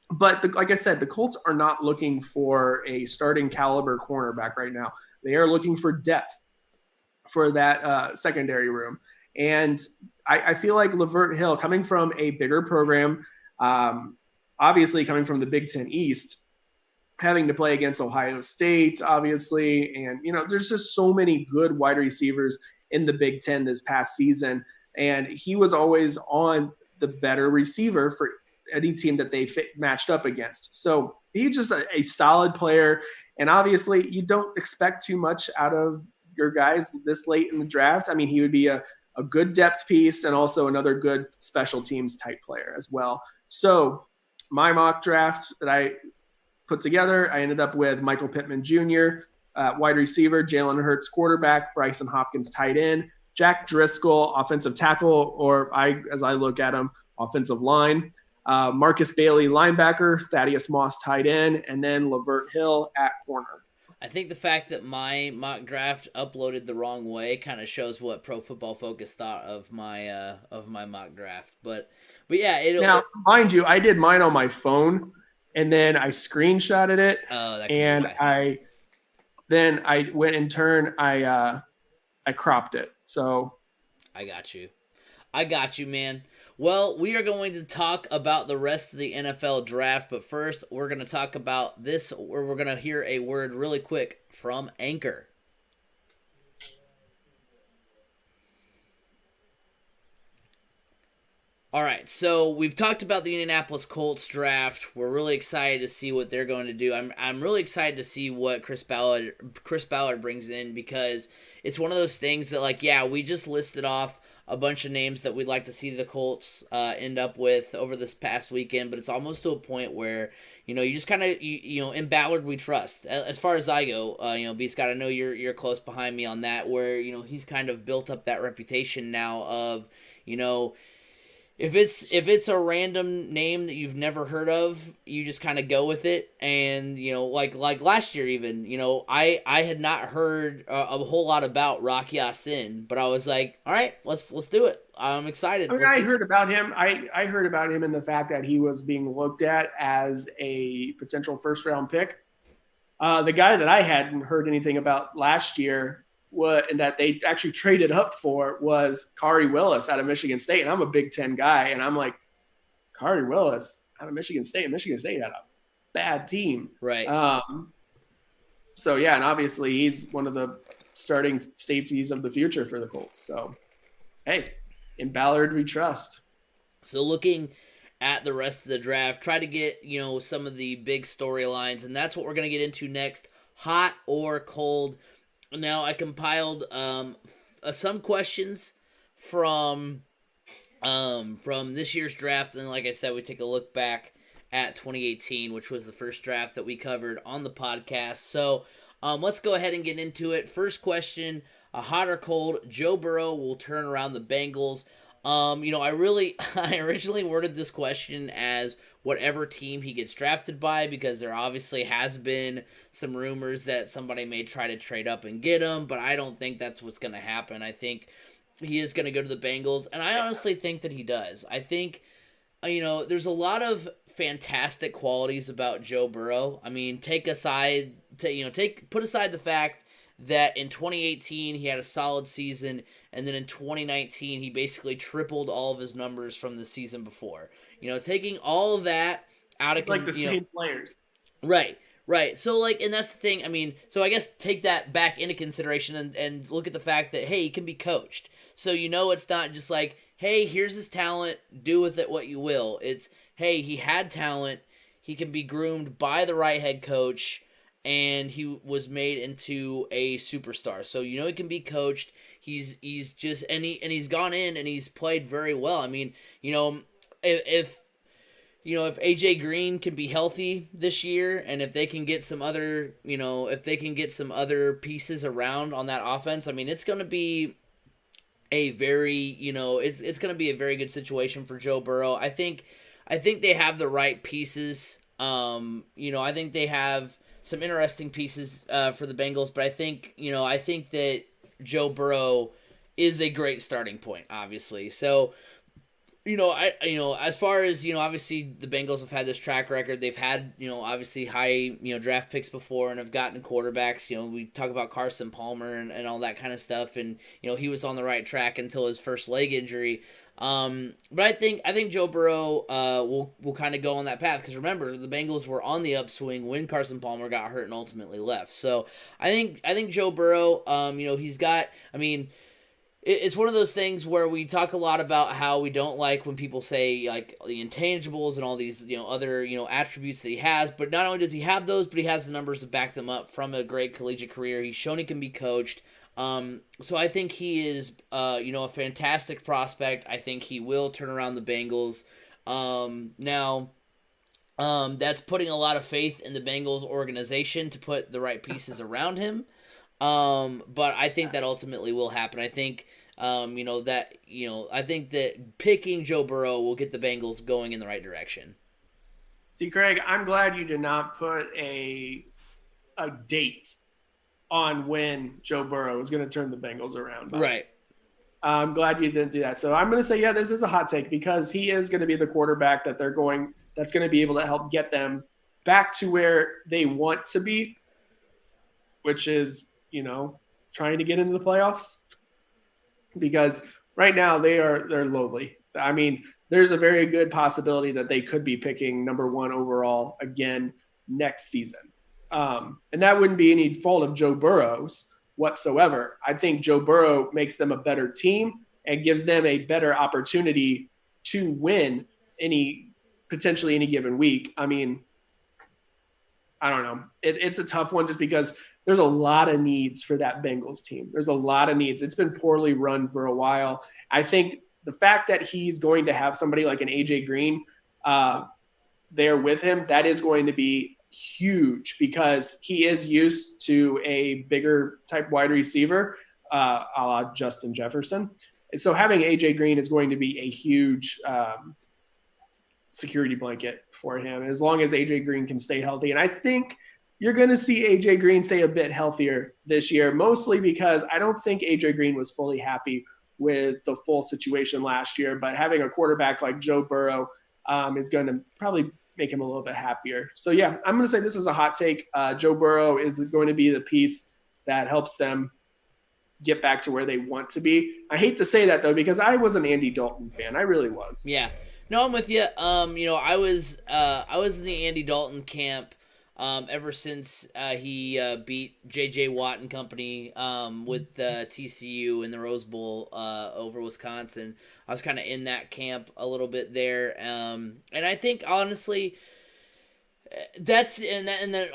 But like I said, the Colts are not looking for a starting caliber cornerback right now. They are looking for depth for that secondary room. And I feel like Lavert Hill, coming from a bigger program, obviously coming from the Big Ten East, having to play against Ohio State, obviously. And, there's just so many good wide receivers in the Big Ten this past season. And he was always on the better receiver for any team that they matched up against. So he's just a solid player. And obviously you don't expect too much out of your guys this late in the draft. I mean, he would be a good depth piece and also another good special teams type player as well. So my mock draft that I put together, I ended up with Michael Pittman Jr., wide receiver, Jalen Hurts quarterback, Bryson Hopkins tight end, Jack Driscoll offensive tackle, or as I look at him, offensive line, Marcus Bailey linebacker, Thaddeus Moss tight end, and then Lavert Hill at corner. I think the fact that my mock draft uploaded the wrong way kind of shows what Pro Football Focus thought of my mock draft. But yeah, now mind you, I did mine on my phone, and then I screenshotted it, and I went in turn I cropped it. So I got you, man. Well, we are going to talk about the rest of the NFL draft, but first we're going to talk about this, or we're going to hear a word really quick from Anchor. All right, so we've talked about the Indianapolis Colts draft. We're really excited to see what they're going to do. I'm really excited to see what Chris Ballard brings in, because it's one of those things that we just listed off a bunch of names that we'd like to see the Colts end up with over this past weekend, but it's almost to a point where, you just kind of, in Ballard we trust. As far as I go, B. Scott, I know you're close behind me on that, where, he's kind of built up that reputation now of, if it's a random name that you've never heard of, you just kind of go with it. And, like last year even, I had not heard a whole lot about Rocky Ya-Sin, but I was like, all right, let's do it. I'm excited. I heard about him. I heard about him in the fact that he was being looked at as a potential first-round pick. The guy that I hadn't heard anything about last year and that they actually traded up for was Kari Willis out of Michigan State. And I'm a Big Ten guy, and I'm like, Kari Willis out of Michigan State. Michigan State had a bad team. Right. So, yeah, and obviously he's one of the starting safeties of the future for the Colts. So, hey, in Ballard we trust. So looking at the rest of the draft, try to get, some of the big storylines, and that's what we're going to get into next, hot or cold. Now, I compiled some questions from this year's draft, and like I said, we take a look back at 2018, which was the first draft that we covered on the podcast. So let's go ahead and get into it. First question, a hot or cold, Joe Burrow will turn around the Bengals. I originally worded this question as whatever team he gets drafted by, because there obviously has been some rumors that somebody may try to trade up and get him, but I don't think that's what's going to happen. I think he is going to go to the Bengals, and I honestly think that he does. I think, there's a lot of fantastic qualities about Joe Burrow. I mean, put aside the fact that in 2018 he had a solid season, and then in 2019 he basically tripled all of his numbers from the season before. Taking all of that out of like the same players. Right. So and that's the thing. I mean, so I guess take that back into consideration and look at the fact that, hey, he can be coached. So it's not just like, hey, here's his talent, do with it what you will. It's, hey, he had talent, he can be groomed by the right head coach, and he was made into a superstar. So he can be coached. He's just he's gone in and he's played very well. I mean, if AJ Green can be healthy this year, and if they can get some other pieces around on that offense, I mean, it's going to be a very it's going to be a very good situation for Joe Burrow. I think they have the right pieces. I think they have some interesting pieces for the Bengals, but I think that Joe Burrow is a great starting point, obviously. So, as far as, obviously the Bengals have had this track record. They've had, obviously high, draft picks before and have gotten quarterbacks. We talk about Carson Palmer and all that kind of stuff. And, he was on the right track until his first leg injury. But I think Joe Burrow will kind of go on that path, because remember, the Bengals were on the upswing when Carson Palmer got hurt and ultimately left. So I think Joe Burrow, he's got, I mean, it's one of those things where we talk a lot about how we don't like when people say like the intangibles and all these other attributes that he has, but not only does he have those, but he has the numbers to back them up from a great collegiate career. He's shown he can be coached. So I think he is, a fantastic prospect. I think he will turn around the Bengals. Now, that's putting a lot of faith in the Bengals organization to put the right pieces around him. But I think that ultimately will happen. I think, I think that picking Joe Burrow will get the Bengals going in the right direction. See, Craig, I'm glad you did not put a date on when Joe Burrow is going to turn the Bengals around. Right. I'm glad you didn't do that. So I'm going to say, yeah, this is a hot take, because he is going to be the quarterback that's going to be able to help get them back to where they want to be, which is, trying to get into the playoffs, because right now they're lowly. I mean, there's a very good possibility that they could be picking number 1 overall again next season. And that wouldn't be any fault of Joe Burrow's whatsoever. I think Joe Burrow makes them a better team and gives them a better opportunity to win potentially any given week. I mean, I don't know. It's a tough one, just because there's a lot of needs for that Bengals team. There's a lot of needs. It's been poorly run for a while. I think the fact that he's going to have somebody like an AJ Green there with him, that is going to be huge, because he is used to a bigger type wide receiver, a la Justin Jefferson. And so having AJ Green is going to be a huge security blanket for him, as long as AJ Green can stay healthy. And I think you're going to see AJ Green stay a bit healthier this year, mostly because I don't think AJ Green was fully happy with the full situation last year. But having a quarterback like Joe Burrow is going to probably make him a little bit happier. So, yeah, I'm going to say this is a hot take. Joe Burrow is going to be the piece that helps them get back to where they want to be. I hate to say that though, because I was an Andy Dalton fan. I really was. Yeah. No, I'm with you. I was in the Andy Dalton camp ever since he beat J.J. Watt and company with TCU in the Rose Bowl over Wisconsin. I was kind of in that camp a little bit there, and I think honestly, that's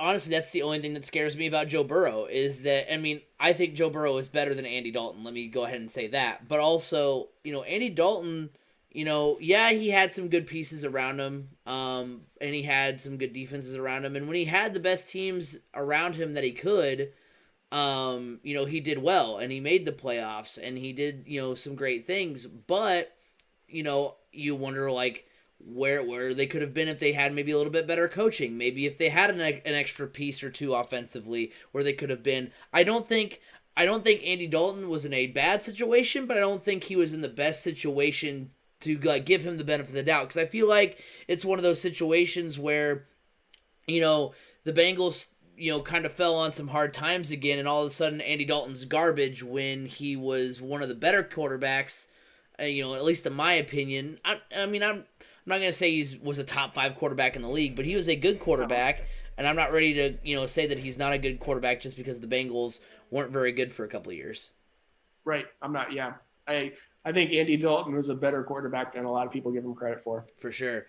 honestly that's the only thing that scares me about Joe Burrow is that I think Joe Burrow is better than Andy Dalton. Let me go ahead and say that, but also Andy Dalton. Yeah, he had some good pieces around him, and he had some good defenses around him. And when he had the best teams around him that he could, he did well, and he made the playoffs, and he did, some great things. But, you wonder, like, where they could have been if they had maybe a little bit better coaching. Maybe if they had an extra piece or two offensively, where they could have been. I don't think Andy Dalton was in a bad situation, but I don't think he was in the best situation to give him the benefit of the doubt, because I feel like it's one of those situations where the Bengals kind of fell on some hard times again, and all of a sudden Andy Dalton's garbage when he was one of the better quarterbacks, at least in my opinion. I'm not going to say he was a top 5 quarterback in the league, but he was a good quarterback, and I'm not ready to say that he's not a good quarterback just because the Bengals weren't very good for a couple of years. Right. I'm not. Yeah. I think Andy Dalton was a better quarterback than a lot of people give him credit for. For sure.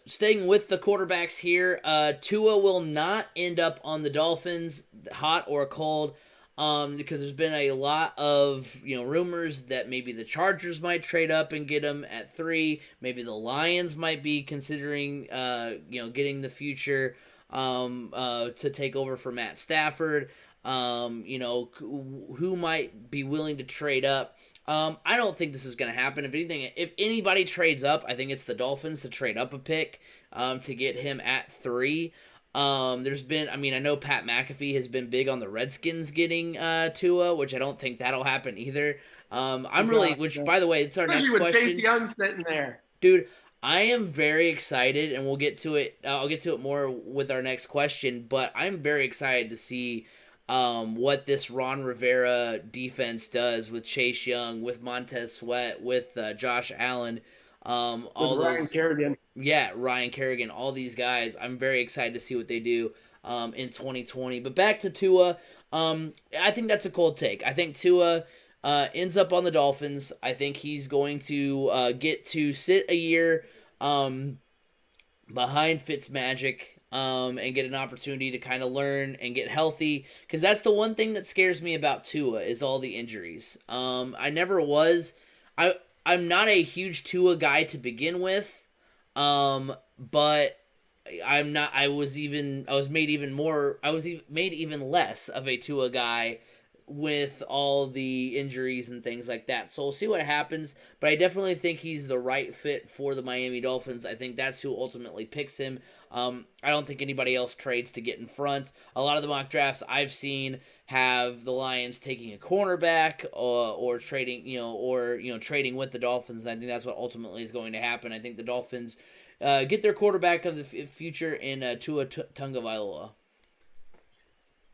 Staying with the quarterbacks here, Tua will not end up on the Dolphins, hot or cold, because there's been a lot of rumors that maybe the Chargers might trade up and get him at 3. Maybe the Lions might be considering getting the future to take over for Matt Stafford. Who might be willing to trade up. I don't think this is going to happen. If anybody trades up, I think it's the Dolphins to trade up a pick to get him at 3. There's been, I know Pat McAfee has been big on the Redskins getting Tua, which I don't think that'll happen either. By the way, it's our next question. Chase Young sitting there, dude. I am very excited, and we'll get to it. I'll get to it more with our next question, but I'm very excited to see what this Ron Rivera defense does with Chase Young, with Montez Sweat, with Josh Allen, Ryan Kerrigan. Yeah, Ryan Kerrigan, all these guys. I'm very excited to see what they do in 2020. But back to Tua, I think that's a cold take. I think Tua ends up on the Dolphins. I think he's going to get to sit a year behind Fitzmagic. And get an opportunity to kind of learn and get healthy, because that's the one thing that scares me about Tua is all the injuries. I never was. I'm not a huge Tua guy to begin with, but I'm not. I was made even less of a Tua guy with all the injuries and things like that. So we'll see what happens, but I definitely think he's the right fit for the Miami Dolphins. I think that's who ultimately picks him. I don't think anybody else trades to get in front. A lot of the mock drafts I've seen have the Lions taking a cornerback or trading, trading with the Dolphins. I think that's what ultimately is going to happen. I think the Dolphins get their quarterback of the future in Tua Tagovailoa.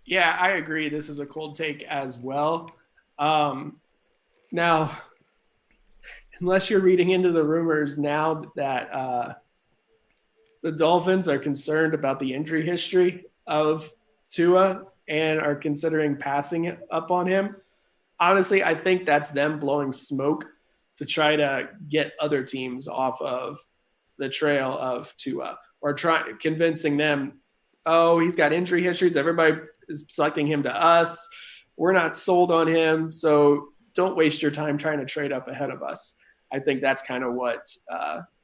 Yeah, I agree. This is a cold take as well. Now, unless you're reading into the rumors now that the Dolphins are concerned about the injury history of Tua and are considering passing up on him, honestly, I think that's them blowing smoke to try to get other teams off of the trail of Tua, or convincing them, oh, he's got injury histories. Everybody is selecting him to us. We're not sold on him, so don't waste your time trying to trade up ahead of us. I think that's kind of what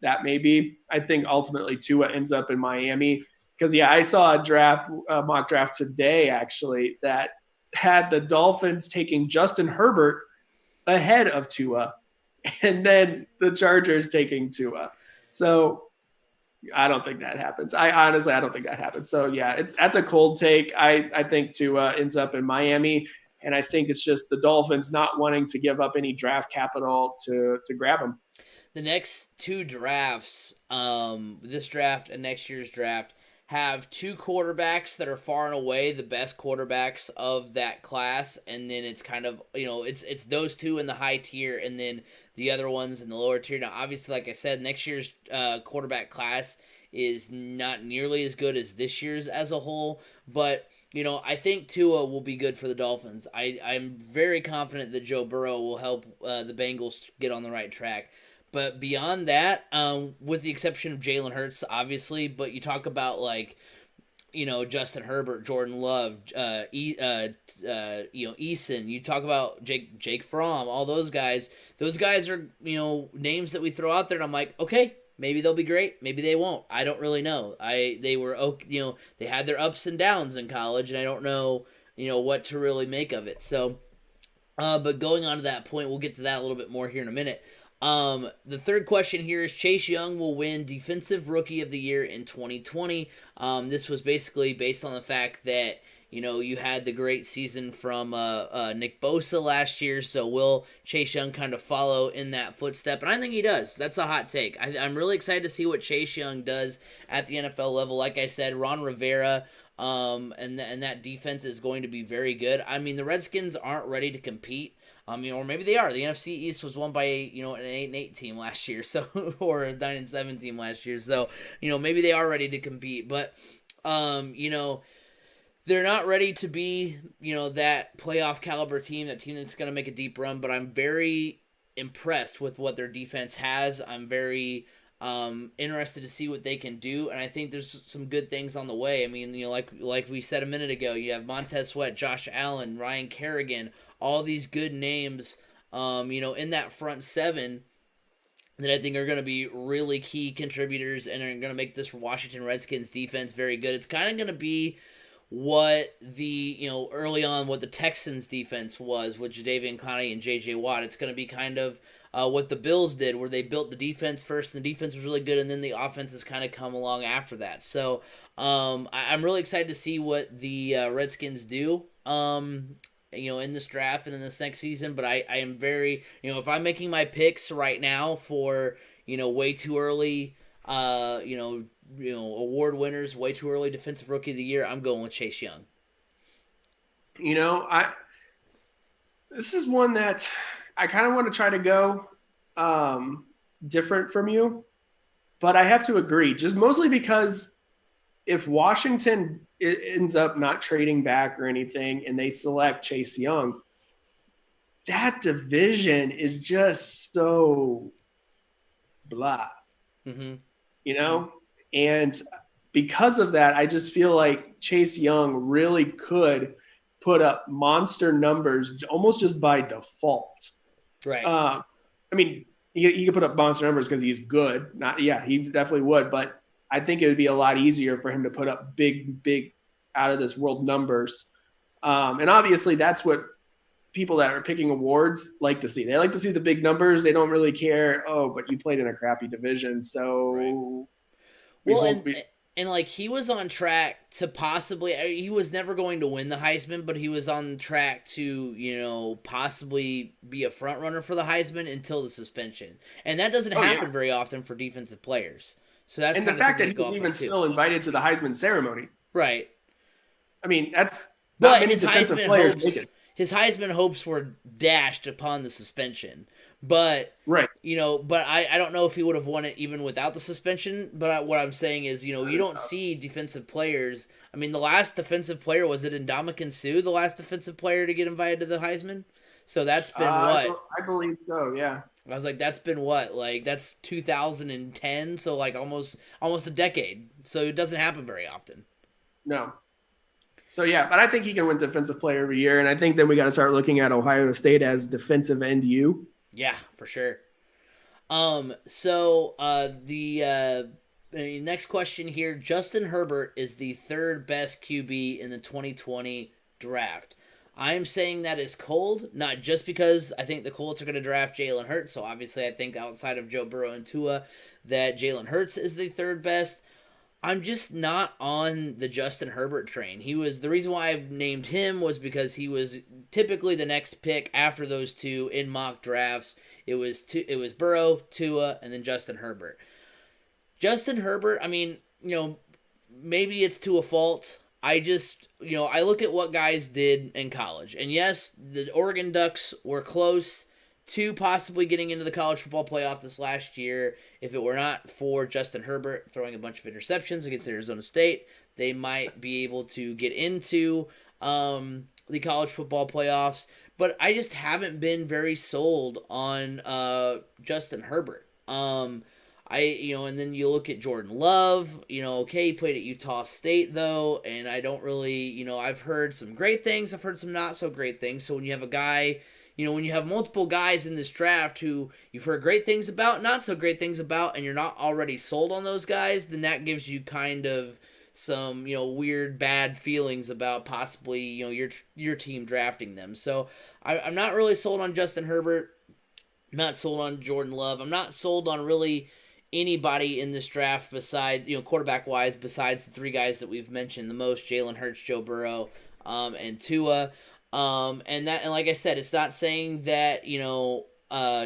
that may be. I think ultimately Tua ends up in Miami because, I saw a mock draft today actually that had the Dolphins taking Justin Herbert ahead of Tua, and then the Chargers taking Tua. So I don't think that happens. I don't think that happens. So that's a cold take. I think Tua ends up in Miami, and I think it's just the Dolphins not wanting to give up any draft capital to grab him. The next 2 drafts, this draft and next year's draft, have two quarterbacks that are far and away the best quarterbacks of that class, and then it's kind of, it's those two in the high tier, and then the other ones in the lower tier. Now, obviously, like I said, next year's quarterback class is not nearly as good as this year's as a whole, but I think Tua will be good for the Dolphins. I'm very confident that Joe Burrow will help the Bengals get on the right track. But beyond that, with the exception of Jalen Hurts, obviously, but you talk about Justin Herbert, Jordan Love, Eason. You talk about Jake Fromm, all those guys. Those guys are names that we throw out there, and I'm like, okay, maybe they'll be great, maybe they won't. I don't really know. They were they had their ups and downs in college, and I don't know what to really make of it. So, but going on to that point, we'll get to that a little bit more here in a minute. The third question here is Chase Young will win Defensive Rookie of the Year in 2020. This was basically based on the fact that, you had the great season from Nick Bosa last year, so will Chase Young kind of follow in that footstep? And I think he does. That's a hot take. I'm really excited to see what Chase Young does at the NFL level. Like I said, Ron Rivera and that defense is going to be very good. I mean, the Redskins aren't ready to compete. Or maybe they are. The NFC East was won by an 8-8 team last year, so or a 9-7 team last year. So maybe they are ready to compete, but they're not ready to be that playoff caliber team, that team that's going to make a deep run. But I'm very impressed with what their defense has. I'm very interested to see what they can do, and I think there's some good things on the way. I mean, like we said a minute ago, you have Montez Sweat, Josh Allen, Ryan Kerrigan, all these good names, in that front seven that I think are going to be really key contributors and are going to make this Washington Redskins defense very good. It's kind of going to be what the, early on, what the Texans defense was with Jadeveon Clowney and J.J. Watt. It's going to be kind of what the Bills did, where they built the defense first, and the defense was really good, and then the offense has kind of come along after that. So I'm really excited to see what the Redskins do, in this draft and in this next season. But I am very, if I'm making my picks right now for, way too early, award winners, way too early Defensive Rookie of the Year, I'm going with Chase Young. This is one that I kind of want to try to go different from you, but I have to agree, just mostly because if Washington ends up not trading back or anything and they select Chase Young, that division is just so blah, and because of that, I just feel like Chase Young really could put up monster numbers almost just by default. Right. I mean, he could put up monster numbers because he's good. He definitely would, but I think it would be a lot easier for him to put up big out of this world numbers. And obviously that's what people that are picking awards like to see. They like to see the big numbers. They don't really care, but you played in a crappy division. So and like he was on track to possibly, he was never going to win the Heisman, but he was on track to, possibly be a front runner for the Heisman until the suspension. And that doesn't happen very often for defensive players. So that's and the fact that he was even still invited to the Heisman ceremony. Right. I mean, that's not many his defensive Heisman players hopes, make it. His Heisman hopes were dashed upon the suspension. But right, but I don't know if he would have won it even without the suspension. But what I'm saying is, you don't see defensive players. I mean, the last defensive player, was it Ndamukong Suh, the last defensive player to get invited to the Heisman? So that's been what? I believe so. Yeah. I was like, that's been what? Like that's 2010. So like almost a decade. So it doesn't happen very often. No. So, yeah, but I think he can win Defensive Player of the Year, and I think then we got to start looking at Ohio State as defensive NDU. Yeah, for sure. So the next question here, Justin Herbert is the third best QB in the 2020 draft. I'm saying that is cold, not just because I think the Colts are going to draft Jalen Hurts, so obviously I think outside of Joe Burrow and Tua that Jalen Hurts is the third best. I'm just not on the Justin Herbert train. The reason why I've named him was because he was typically the next pick after those two in mock drafts. It was Burrow, Tua, and then Justin Herbert. Justin Herbert, I mean, maybe it's to a fault. I just, I look at what guys did in college. And yes, the Oregon Ducks were close to possibly getting into the college football playoff this last year. If it were not for Justin Herbert throwing a bunch of interceptions against Arizona State, they might be able to get into the college football playoffs. But I just haven't been very sold on Justin Herbert. And then you look at Jordan Love, okay, he played at Utah State though, and I don't really, I've heard some great things, I've heard some not so great things. So when you have a guy, when you have multiple guys in this draft who you've heard great things about, not so great things about, and you're not already sold on those guys, then that gives you kind of some, weird, bad feelings about possibly, your team drafting them. So I'm not really sold on Justin Herbert. I'm not sold on Jordan Love. I'm not sold on really anybody in this draft besides, quarterback wise, besides the three guys that we've mentioned the most: Jalen Hurts, Joe Burrow, and Tua. And like I said, it's not saying that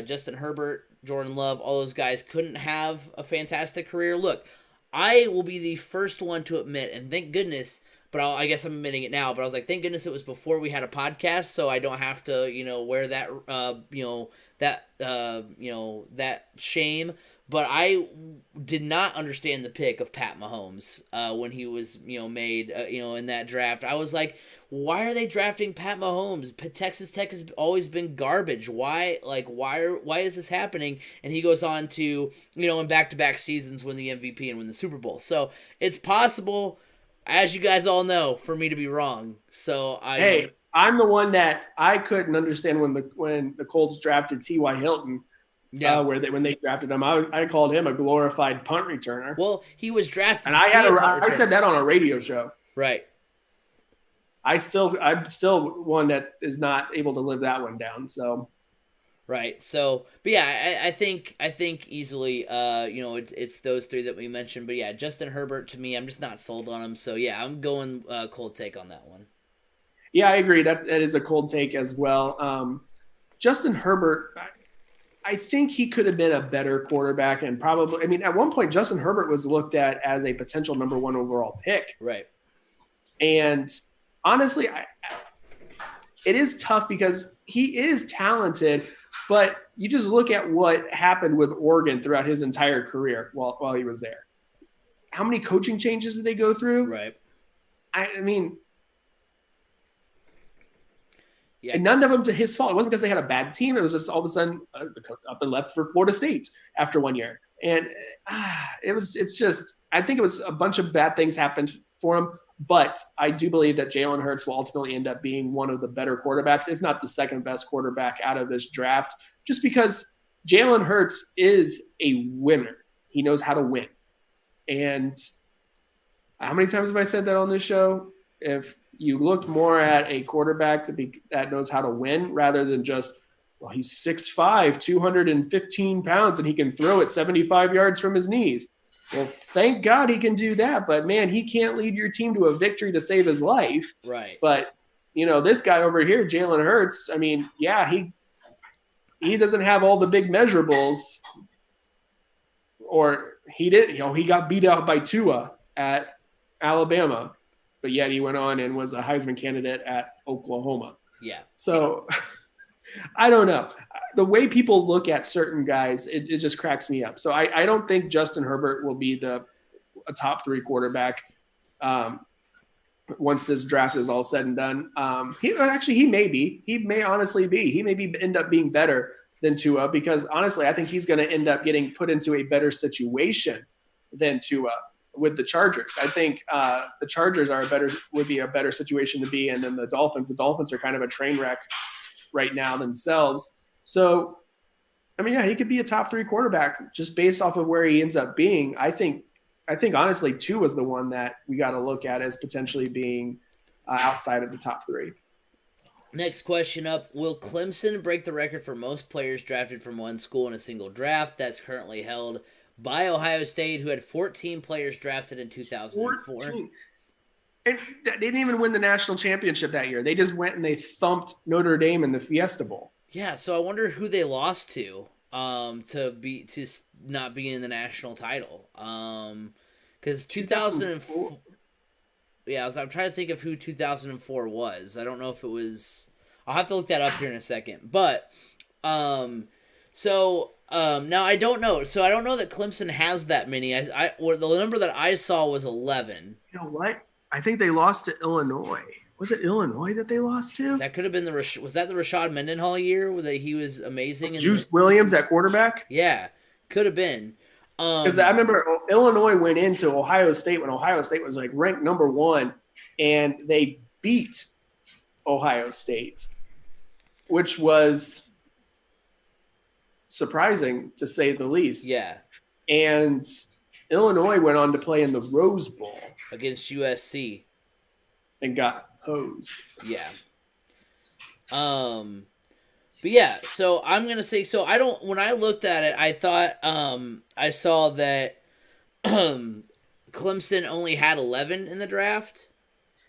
Justin Herbert, Jordan Love, all those guys couldn't have a fantastic career. Look, I will be the first one to admit, and thank goodness. But I guess I'm admitting it now. But I was like, thank goodness it was before we had a podcast, so I don't have to, wear that, that shame. But I did not understand the pick of Pat Mahomes when he was, made, in that draft. I was like, why are they drafting Pat Mahomes? Texas Tech has always been garbage. Why is this happening? And he goes on to, in back-to-back seasons win the MVP and win the Super Bowl. So it's possible, as you guys all know, for me to be wrong. So I'm the one that I couldn't understand when the Colts drafted T.Y. Hilton. Yeah, when they drafted him, I called him a glorified punt returner. Well, he was drafted, and I said that on a radio show. Right. I'm still one that is not able to live that one down. So. Right. So, but yeah, I think easily, it's those three that we mentioned. But yeah, Justin Herbert, to me, I'm just not sold on him. So yeah, I'm going cold take on that one. Yeah, I agree. That is a cold take as well. Justin Herbert, I think he could have been a better quarterback, and probably, at one point, Justin Herbert was looked at as a potential number 1 overall pick. Right. And honestly, it is tough because he is talented, but you just look at what happened with Oregon throughout his entire career while he was there. How many coaching changes did they go through? Right. Yeah. And none of them to his fault. It wasn't because they had a bad team. It was just all of a sudden the coach up and left for Florida State after 1 year. And I think it was a bunch of bad things happened for him. But I do believe that Jalen Hurts will ultimately end up being one of the better quarterbacks, if not the second best quarterback out of this draft, just because Jalen Hurts is a winner. He knows how to win. And how many times have I said that on this show? If you looked more at a quarterback that knows how to win rather than just, well, he's 6'5", 215 pounds, and he can throw it 75 yards from his knees. Well, thank God he can do that, but man, he can't lead your team to a victory to save his life. Right. But, this guy over here, Jalen Hurts, he doesn't have all the big measurables, or he did, he got beat out by Tua at Alabama, but yet he went on and was a Heisman candidate at Oklahoma. Yeah. So I don't know. The way people look at certain guys, it just cracks me up. So I don't think Justin Herbert will be a top 3 quarterback once this draft is all said and done. He may be. He may honestly be. He may end up being better than Tua because, honestly, I think he's going to end up getting put into a better situation than Tua with the Chargers. I think the Chargers would be a better situation to be in than the Dolphins. The Dolphins are kind of a train wreck right now themselves. So, he could be a top 3 quarterback just based off of where he ends up being. I think honestly, Tua was the one that we got to look at as potentially being outside of the top 3. Next question up. Will Clemson break the record for most players drafted from one school in a single draft? That's currently held by Ohio State, who had 14 players drafted in 2004. 14. And they didn't even win the national championship that year. They just went and they thumped Notre Dame in the Fiesta Bowl. Yeah, so I wonder who they lost to not be in the national title. Because 2004. Yeah, I'm trying to think of who 2004 was. I don't know if it was. I'll have to look that up here in a second. But, now I don't know. So I don't know that Clemson has that many. Or the number that I saw was 11. You know what? I think they lost to Illinois. Was it Illinois that they lost to? That could have been was that the Rashad Mendenhall year where he was amazing? Juice Williams at quarterback? Yeah, could have been. Because I remember Illinois went into Ohio State when Ohio State was like ranked number 1, and they beat Ohio State, which was surprising to say the least. Yeah. And Illinois went on to play in the Rose Bowl against USC and got hosed. Yeah. But yeah, so I'm going to say, when I looked at it, I thought, I saw that Clemson only had 11 in the draft.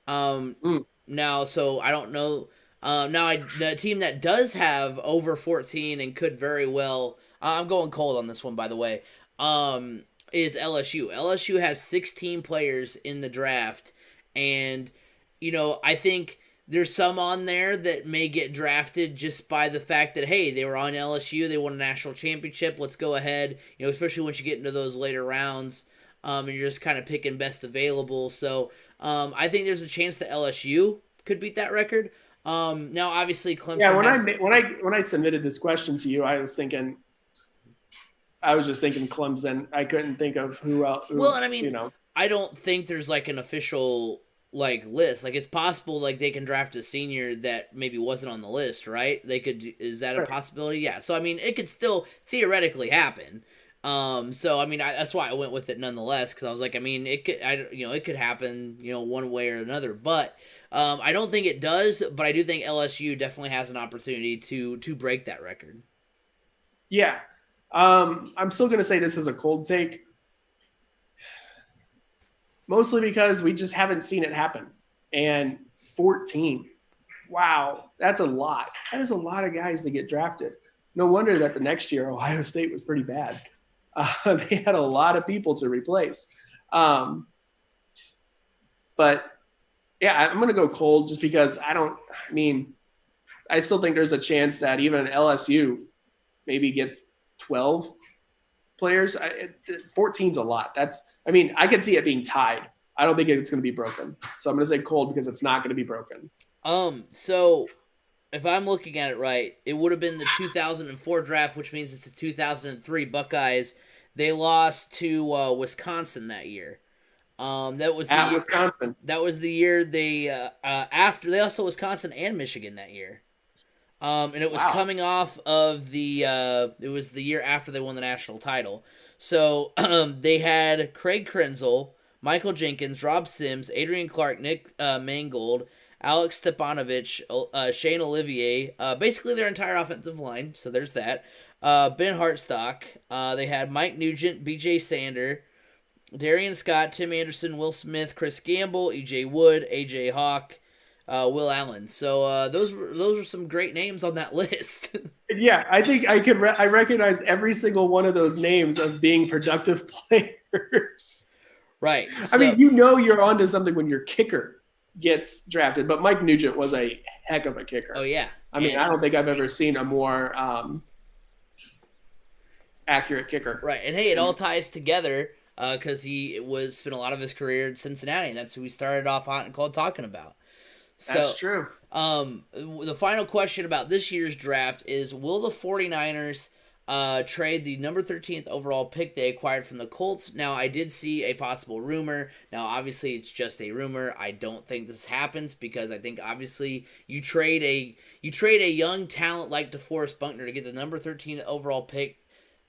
Now, so I don't know. The team that does have over 14 and could very well, I'm going cold on this one, by the way, is LSU. LSU has 16 players in the draft, and, I think there's some on there that may get drafted just by the fact that, hey, they were on LSU, they won a national championship, let's go ahead, especially once you get into those later rounds, and you're just kind of picking best available. So I think there's a chance that LSU could beat that record. Now, obviously, Clemson. Yeah, when I submitted this question to you, I was just thinking Clemson. I couldn't think of who else. Well, and I mean, I don't think there's like an official list. Like, it's possible they can draft a senior that maybe wasn't on the list, right? Is that a possibility? Yeah. So I mean, it could still theoretically happen. So I mean, that's why I went with it nonetheless, because I was like, I mean, it could happen, one way or another, but I don't think it does. But I do think LSU definitely has an opportunity to break that record. Yeah, I'm still gonna say this is a cold take. Mostly because we just haven't seen it happen. And 14. Wow, that's a lot. That is a lot of guys to get drafted. No wonder that the next year Ohio State was pretty bad. They had a lot of people to replace. But, yeah, I'm going to go cold just because I still think there's a chance that even LSU maybe gets 12 players. 14's a lot. I could see it being tied. I don't think it's going to be broken. So I'm going to say cold because it's not going to be broken. So if I'm looking at it right, it would have been the 2004 draft, which means it's the 2003 Buckeyes. They lost to Wisconsin that year. That was Wisconsin. That was the year they also Wisconsin and Michigan that year. And it was coming off of it was the year after they won the national title. So they had Craig Krenzel, Michael Jenkins, Rob Sims, Adrian Clark, Nick Mangold, Alex Stepanovich, Shane Olivier, basically their entire offensive line. So there's that. Ben Hartsock. They had Mike Nugent, B.J. Sander, Darian Scott, Tim Anderson, Will Smith, Chris Gamble, E.J. Wood, A.J. Hawk, Will Allen. So those were some great names on that list. Yeah, I think I recognize every single one of those names of being productive players. Right. I mean, you're onto something when your kicker gets drafted, but Mike Nugent was a heck of a kicker. Oh yeah. I mean, I don't think I've ever seen a more accurate kicker. Right, and hey, it all ties together because he spent a lot of his career in Cincinnati, and that's who we started off hot and cold talking about. So, that's true. The final question about this year's draft is, will the 49ers trade the number 13th overall pick they acquired from the Colts? Now, I did see a possible rumor. Now, obviously, it's just a rumor. I don't think this happens because I think, obviously, you trade a young talent like DeForest Buckner to get the number 13th overall pick,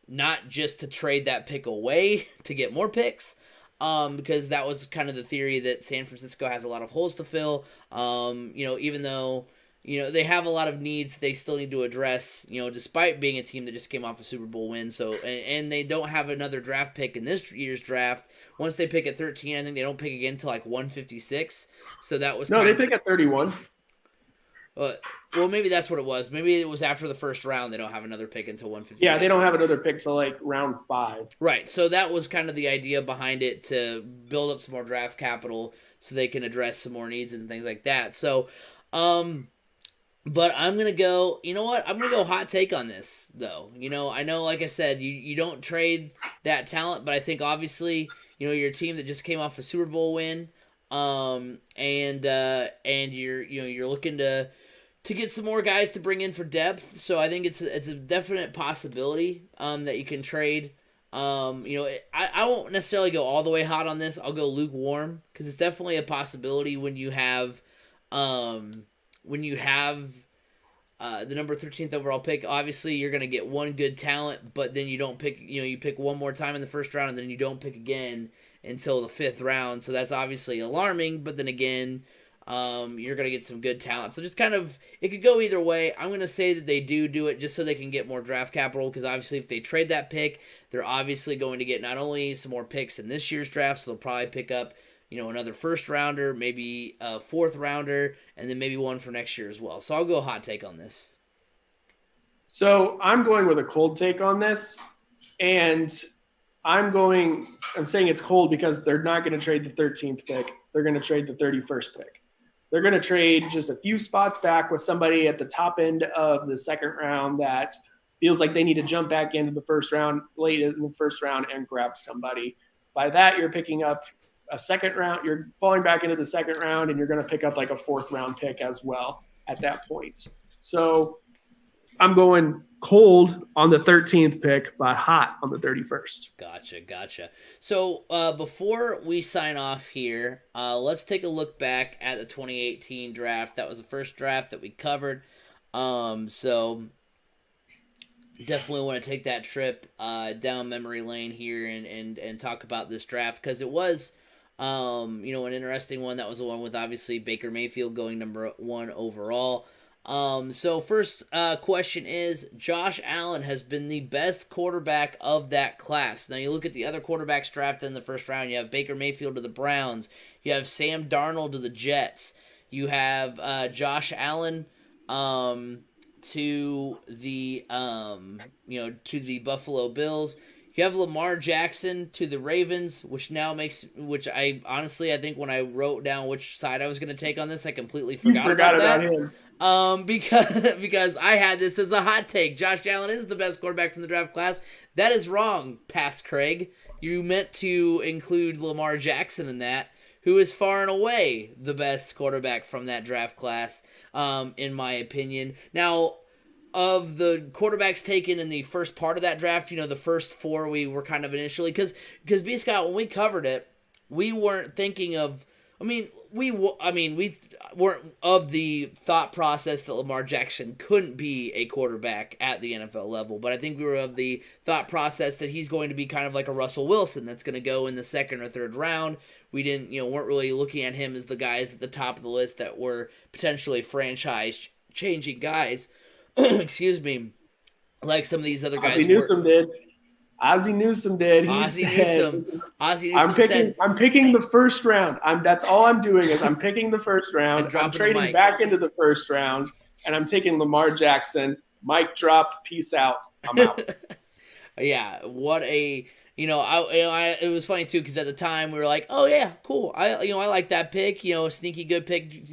not just to trade that pick away to get more picks. Because that was kind of the theory that San Francisco has a lot of holes to fill. Even though, they have a lot of needs they still need to address, despite being a team that just came off a Super Bowl win. So, and they don't have another draft pick in this year's draft. Once they pick at 13, I think they don't pick again until like 156. So that was they pick at 31. Well, maybe that's what it was. Maybe it was after the first round. They don't have another pick until 156. Yeah, they don't have another pick till like round 5. Right. So that was kind of the idea behind it, to build up some more draft capital so they can address some more needs and things like that. So, but I'm gonna go. You know what? I'm gonna go hot take on this, though. I know, like I said, you don't trade that talent, but I think obviously, you're a team that just came off a Super Bowl win, and you're looking to get some more guys to bring in for depth. So I think it's a definite possibility that you can trade. I won't necessarily go all the way hot on this. I'll go lukewarm, because it's definitely a possibility when you have the number 13th overall pick. Obviously, you're going to get one good talent, but then you don't pick. You pick one more time in the first round, and then you don't pick again until the 5th round. So that's obviously alarming. But then again, you're going to get some good talent. So just kind of, it could go either way. I'm going to say that they do it just so they can get more draft capital, because obviously if they trade that pick, they're obviously going to get not only some more picks in this year's draft, so they'll probably pick up another first rounder, maybe a 4th rounder, and then maybe one for next year as well. So I'll go hot take on this. So I'm going with a cold take on this, and I'm saying it's cold because they're not going to trade the 13th pick. They're going to trade the 31st pick. They're going to trade just a few spots back with somebody at the top end of the 2nd round that feels like they need to jump back into the first round, late in the first round, and grab somebody. By that, you're picking up a 2nd round. You're falling back into the 2nd round, and you're going to pick up like a 4th round pick as well at that point. So I'm going cold on the 13th pick, but hot on the 31st. Gotcha. So before we sign off here, let's take a look back at the 2018 draft. That was the first draft that we covered. So definitely want to take that trip down memory lane here and talk about this draft, because it was an interesting one. That was the one with obviously Baker Mayfield going number 1 overall. So first question is, Josh Allen has been the best quarterback of that class. Now you look at the other quarterbacks drafted in the first round. You have Baker Mayfield to the Browns. You have Sam Darnold to the Jets. You have Josh Allen to the to the Buffalo Bills. You have Lamar Jackson to the Ravens, which I honestly, I think when I wrote down which side I was going to take on this, I completely forgot about that. Him. Because I had this as a hot take. Josh Allen is the best quarterback from the draft class. That is wrong, past Craig. You meant to include Lamar Jackson in that, who is far and away the best quarterback from that draft class, in my opinion. Now, of the quarterbacks taken in the first part of that draft, the first 4 we were kind of initially, because B. Scott, when we covered it, we weren't thinking of. We weren't of the thought process that Lamar Jackson couldn't be a quarterback at the NFL level, but I think we were of the thought process that he's going to be kind of like a Russell Wilson that's going to go in the 2nd or 3rd round. We weren't really looking at him as the guys at the top of the list that were potentially franchise-changing guys. Excuse me, like some of these other guys. Ozzie Newsome did. Ozzie Newsome I'm picking the first round. That's all I'm doing is I'm picking the first round. I'm trading back into the first round, and I'm taking Lamar Jackson. Mic drop. Peace out. I'm out. Yeah, what a it was funny too, because at the time we were like, oh yeah, cool. I like that pick. Sneaky good pick.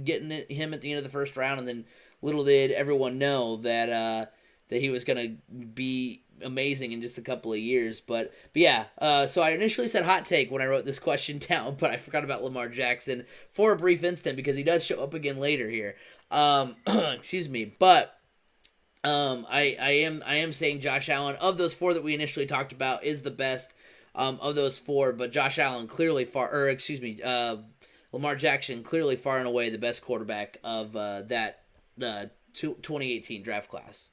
Getting him at the end of the first round, and then little did everyone know that he was going to be amazing in just a couple of years. But yeah, so I initially said hot take when I wrote this question down, but I forgot about Lamar Jackson for a brief instant because he does show up again later here. Excuse me, but I am saying Josh Allen, of those 4 that we initially talked about, is the best of those 4. But Josh Allen Lamar Jackson clearly far and away the best quarterback of that 2018 draft class.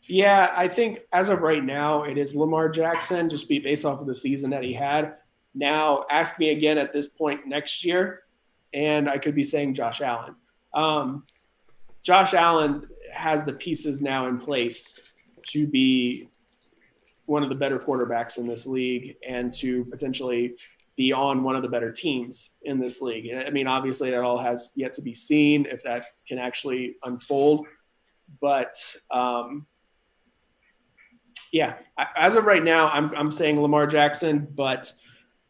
Yeah, I think as of right now, it is Lamar Jackson, just based off of the season that he had. Now, ask me again at this point next year, and I could be saying Josh Allen. Josh Allen has the pieces now in place to be one of the better quarterbacks in this league and to potentially be on one of the better teams in this league. I mean, obviously that all has yet to be seen if that can actually unfold. But yeah, as of right now, I'm saying Lamar Jackson, but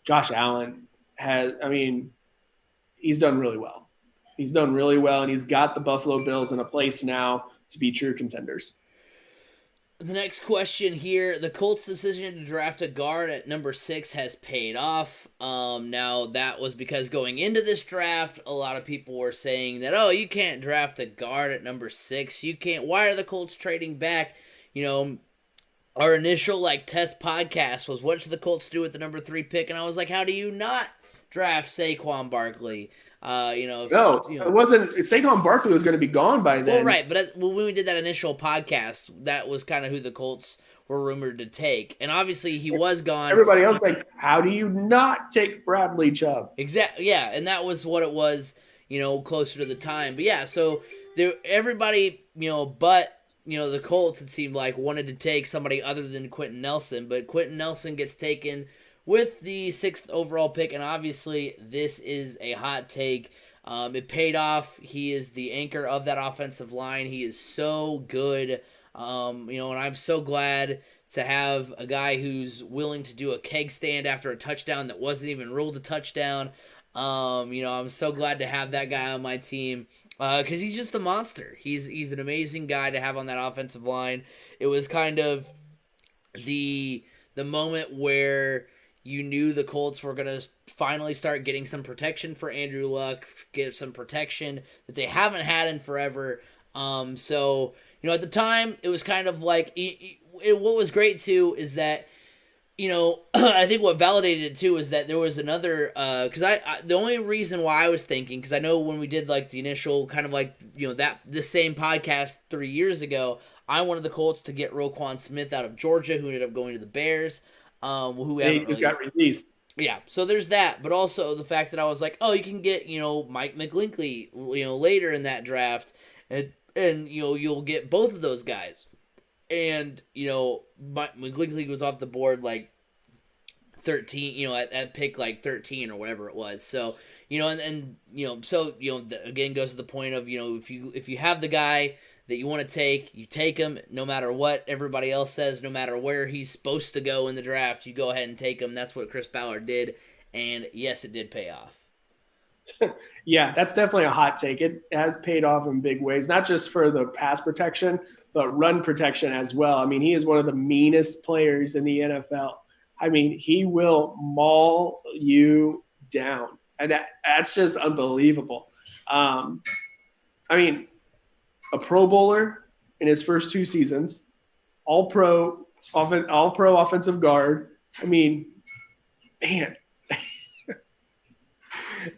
Josh Allen he's done really well. He's done really well, and he's got the Buffalo Bills in a place now to be true contenders. The next question here, the Colts' decision to draft a guard at number 6 has paid off. Now, that was because going into this draft, a lot of people were saying that, oh, you can't draft a guard at number 6. You can't. Why are the Colts trading back? Our initial test podcast was, what should the Colts do with the number 3 pick? And I was like, how do you not draft Saquon Barkley? It wasn't. Saquon Barkley was going to be gone by then. Well, right, but when we did that initial podcast, that was kind of who the Colts were rumored to take, and obviously he was gone. Everybody else how do you not take Bradley Chubb? Exactly, yeah, and that was what it was, closer to the time. But yeah, so everybody, but the Colts, it seemed like, wanted to take somebody other than Quentin Nelson, but Quentin Nelson gets taken with the 6th overall pick, and obviously this is a hot take. It paid off. He is the anchor of that offensive line. He is so good, and I'm so glad to have a guy who's willing to do a keg stand after a touchdown that wasn't even ruled a touchdown. I'm so glad to have that guy on my team because he's just a monster. He's an amazing guy to have on that offensive line. It was kind of the moment where you knew the Colts were going to finally start getting some protection for Andrew Luck, get some protection that they haven't had in forever. So, at the time, it was kind of like, what was great too is that, I think what validated it too is that there was another, because the only reason why I was thinking, because I know when we did the initial kind of the same podcast 3 years ago, I wanted the Colts to get Roquan Smith out of Georgia, who ended up going to the Bears. He just got released. Yeah, so there's that, but also the fact that I was like, oh, you can get Mike McGlinchey later in that draft, and you'll get both of those guys, and Mike McGlinchey was off the board 13, at pick 13 or whatever it was. So again goes to the point of if you have the guy that you want to take, you take him no matter what everybody else says, no matter where he's supposed to go in the draft, you go ahead and take him. That's what Chris Ballard did, and yes, it did pay off. Yeah, that's definitely a hot take. It has paid off in big ways, not just for the pass protection, but run protection as well. I mean, he is one of the meanest players in the NFL. I mean, he will maul you down, and that's just unbelievable. A Pro Bowler in his first 2 seasons, all pro offensive guard. I mean, man.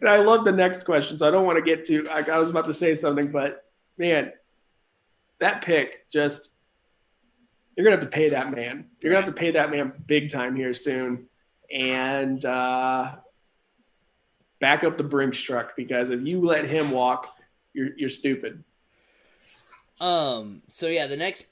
And I love the next question, so I don't want to get to. I was about to say something, but man, that pick just. You're gonna have to pay that man. You're gonna have to pay that man big time here soon, and back up the Brinks truck, because if you let him walk, you're stupid. So yeah, the next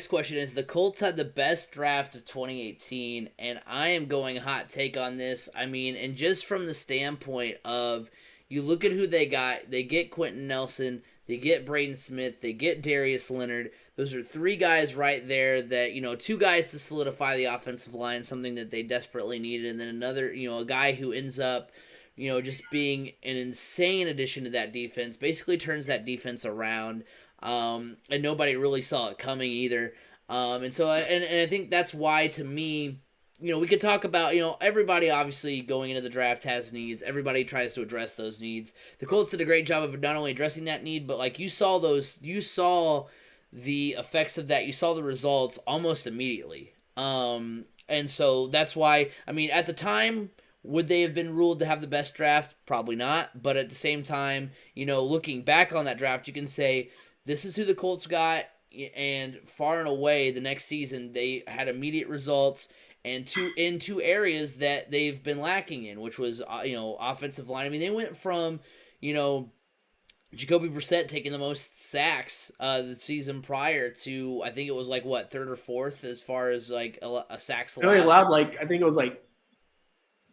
question is, the Colts had the best draft of 2018, and I am going hot take on this. I mean, and just from the standpoint of, you look at who they got. They get Quentin Nelson, they get Braden Smith, they get Darius Leonard. Those are 3 guys right there that, 2 guys to solidify the offensive line, something that they desperately needed, and then another, a guy who ends up, just being an insane addition to that defense, basically turns that defense around. And nobody really saw it coming either. And so I think that's why, to me, we could talk about, everybody obviously going into the draft has needs. Everybody tries to address those needs. The Colts did a great job of not only addressing that need, but you saw the effects of that. You saw the results almost immediately. And so that's why, at the time, would they have been ruled to have the best draft? Probably not. But at the same time, looking back on that draft, you can say, this is who the Colts got, and far and away the next season they had immediate results, and in two areas that they've been lacking in, which was offensive line. I mean, they went from Jacoby Brissett taking the most sacks the season prior to, I think it was 3rd or 4th as far as a sacks allowed. Really allowed I think it was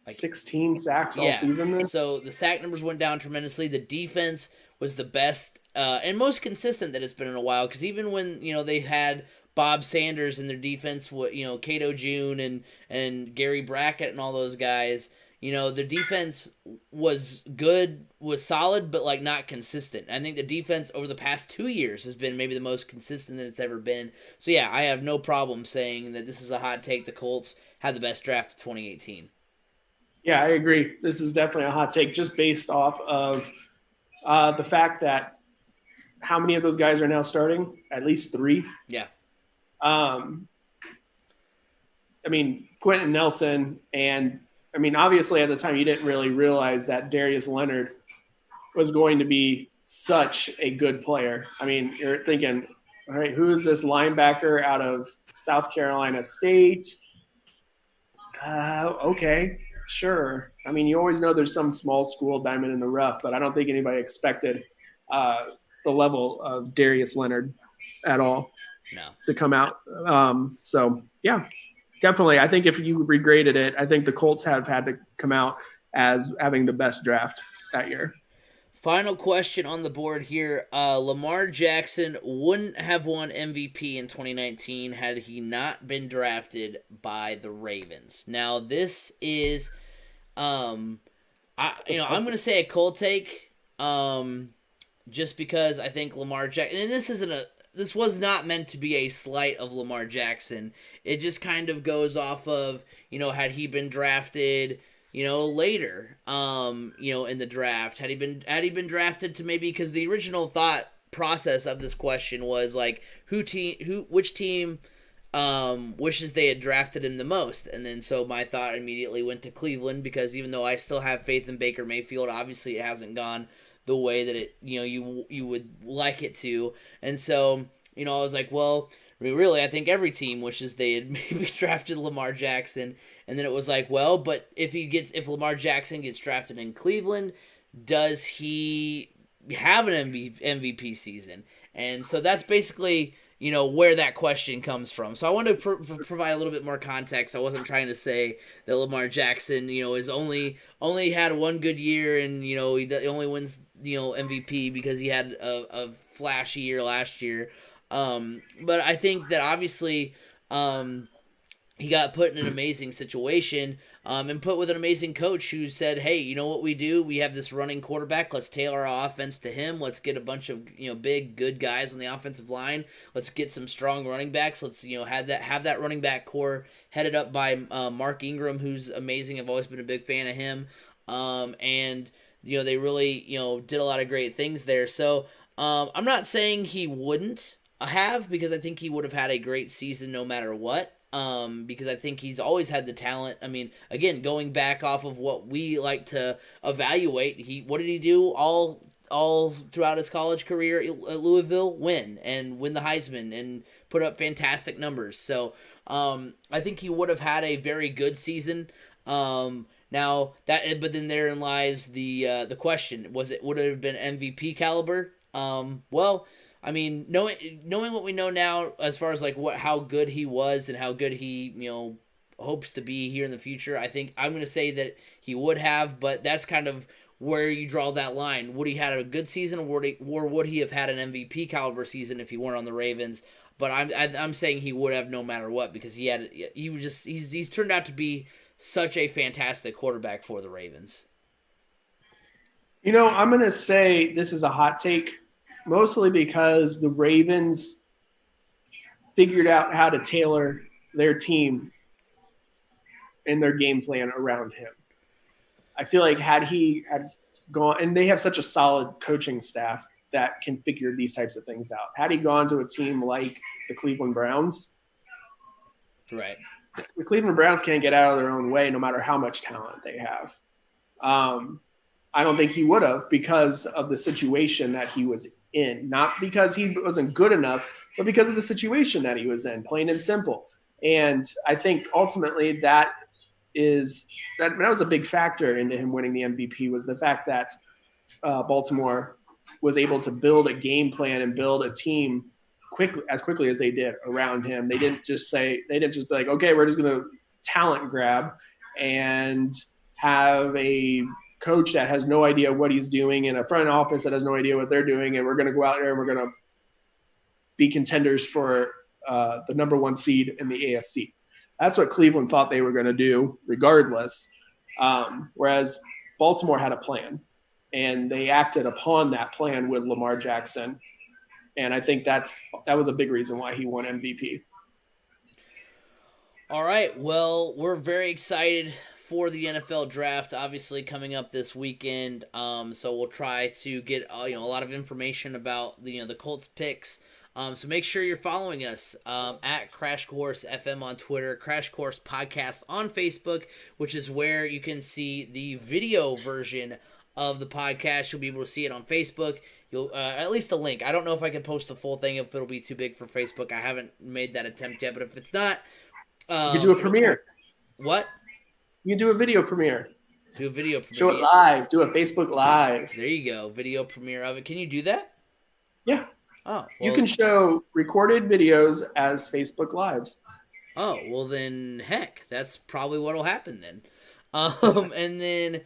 16 sacks all season. So the sack numbers went down tremendously. The defense was the best and most consistent that it's been in a while. Because even when they had Bob Sanders in their defense, Cato June and Gary Brackett and all those guys, the defense was good, was solid, but like not consistent. I think the defense over the past 2 years has been maybe the most consistent that it's ever been. So yeah, I have no problem saying that this is a hot take. The Colts had the best draft of 2018. Yeah, I agree. This is definitely a hot take just based off of the fact that how many of those guys are now starting? At least 3. Yeah. Quentin Nelson and obviously at the time you didn't really realize that Darius Leonard was going to be such a good player. You're thinking, all right, who is this linebacker out of South Carolina State? Okay, sure. You always know there's some small school diamond in the rough, but I don't think anybody expected the level of Darius Leonard at all to come out. So, yeah. Definitely. I think if you regraded it, I think the Colts have had to come out as having the best draft that year. Final question on the board here. Lamar Jackson wouldn't have won MVP in 2019 had he not been drafted by the Ravens. Now, this is, I'm going to say a cold take, just because I think Lamar Jackson, and this was not meant to be a slight of Lamar Jackson. It just kind of goes off of, had he been drafted, later, in the draft, had he been drafted to maybe, because the original thought process of this question was like, which team wishes they had drafted him the most? And then so my thought immediately went to Cleveland, because even though I still have faith in Baker Mayfield, obviously it hasn't gone the way that it you would like it to. And so I was like, well, really, I think every team wishes they had maybe drafted Lamar Jackson. And then it was like, well, but if Lamar Jackson gets drafted in Cleveland, does he have an MVP season? And so that's basically where that question comes from. So I wanted to provide a little bit more context. I wasn't trying to say that Lamar Jackson is only had one good year and he only wins MVP because he had a flashy year last year. But I think that obviously he got put in an amazing situation and put with an amazing coach who said, hey, you know what we do? We have this running quarterback. Let's tailor our offense to him. Let's get a bunch of big, good guys on the offensive line. Let's get some strong running backs. Let's have that running back core headed up by Mark Ingram, who's amazing. I've always been a big fan of him. And they really did a lot of great things there. So I'm not saying he wouldn't have, because I think he would have had a great season no matter what. Because I think he's always had the talent. Again, going back off of what we like to evaluate, what did he do all throughout his college career at Louisville? Win the Heisman and put up fantastic numbers. So I think he would have had a very good season. But then therein lies the question: would it have been MVP caliber? Knowing what we know now as far as like how good he was and how good he hopes to be here in the future, I think I'm going to say that he would have, but that's kind of where you draw that line. Would he had a good season, or would he have had an MVP caliber season if he weren't on the Ravens? But I'm saying he would have no matter what, because he's turned out to be such a fantastic quarterback for the Ravens. I'm going to say this is a hot take, mostly because the Ravens figured out how to tailor their team and their game plan around him. I feel like had he had gone, and they have such a solid coaching staff that can figure these types of things out. Had he gone to a team like the Cleveland Browns, right? The Cleveland Browns can't get out of their own way no matter how much talent they have. I don't think he would have, because of the situation that he was in. Not because he wasn't good enough, but because of the situation that he was in, plain and simple. And I think ultimately that was a big factor into him winning the MVP, was the fact that Baltimore was able to build a game plan and build a team as quickly as they did around him. They didn't just be like, okay, we're just going to talent grab and have a coach that has no idea what he's doing and a front office that has no idea what they're doing, and we're going to go out there and we're going to be contenders for the number 1 seed in the AFC. That's what Cleveland thought they were going to do regardless. Whereas Baltimore had a plan, and they acted upon that plan with Lamar Jackson. And I think that was a big reason why he won MVP. All right. Well, we're very excited for the NFL draft, obviously coming up this weekend. So we'll try to get a lot of information about the Colts picks. So make sure you're following us at Crash Course FM on Twitter, Crash Course Podcast on Facebook, which is where you can see the video version of the podcast. You'll be able to see it on Facebook. You'll at least a link. I don't know if I can post the full thing, if it'll be too big for Facebook. I haven't made that attempt yet, but if it's not, you can do a premiere. What? You can do a video premiere. Do a video premiere. Show it live. Do a Facebook Live. There you go. Video premiere of it. Can you do that? Yeah. Oh, well, you can show recorded videos as Facebook Lives. Oh, well then, heck, that's probably what'll happen then. And then,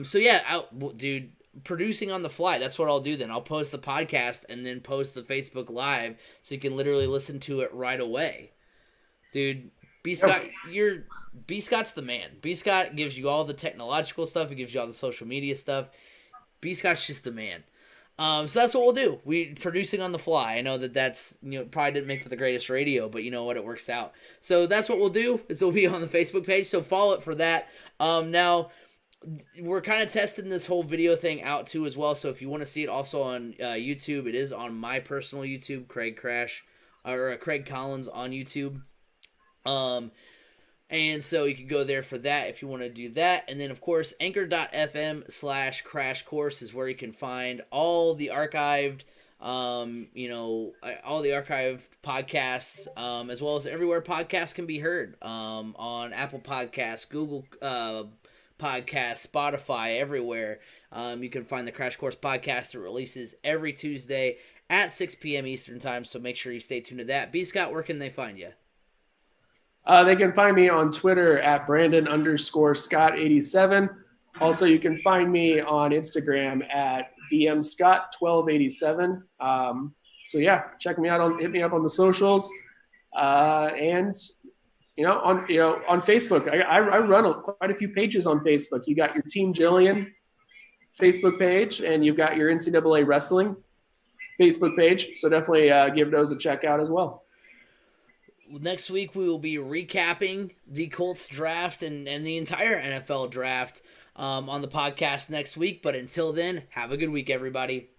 so yeah, dude, producing on the fly. That's what I'll do then. I'll post the podcast and then post the Facebook Live so you can literally listen to it right away. Dude, B Scott, B Scott's the man. B Scott gives you all the technological stuff. He gives you all the social media stuff. B Scott's just the man. So that's what we'll do. We producing on the fly. I know that's probably didn't make for the greatest radio, but you know what, it works out. So that's what we'll do. Is it'll be on the Facebook page. So follow it for that. Now we're kind of testing this whole video thing out too as well. So if you want to see it also on YouTube, it is on my personal YouTube, Craig Collins on YouTube. And so you can go there for that if you want to do that. And then, of course, anchor.fm/Crash Course is where you can find all the archived, all the archived podcasts, as well as everywhere podcasts can be heard, on Apple Podcasts, Google Podcasts, Spotify, everywhere. You can find the Crash Course podcast that releases every Tuesday at 6 p.m. Eastern Time, so make sure you stay tuned to that. B. Scott, where can they find you? They can find me on Twitter at Brandon_Scott87. Also, you can find me on Instagram at BMScott1287. So yeah, check me out hit me up on the socials. And on Facebook, I run quite a few pages on Facebook. You got your Team Jillian Facebook page, and you've got your NCAA Wrestling Facebook page. So definitely give those a check out as well. Next week, we will be recapping the Colts draft and the entire NFL draft on the podcast next week. But until then, have a good week, everybody.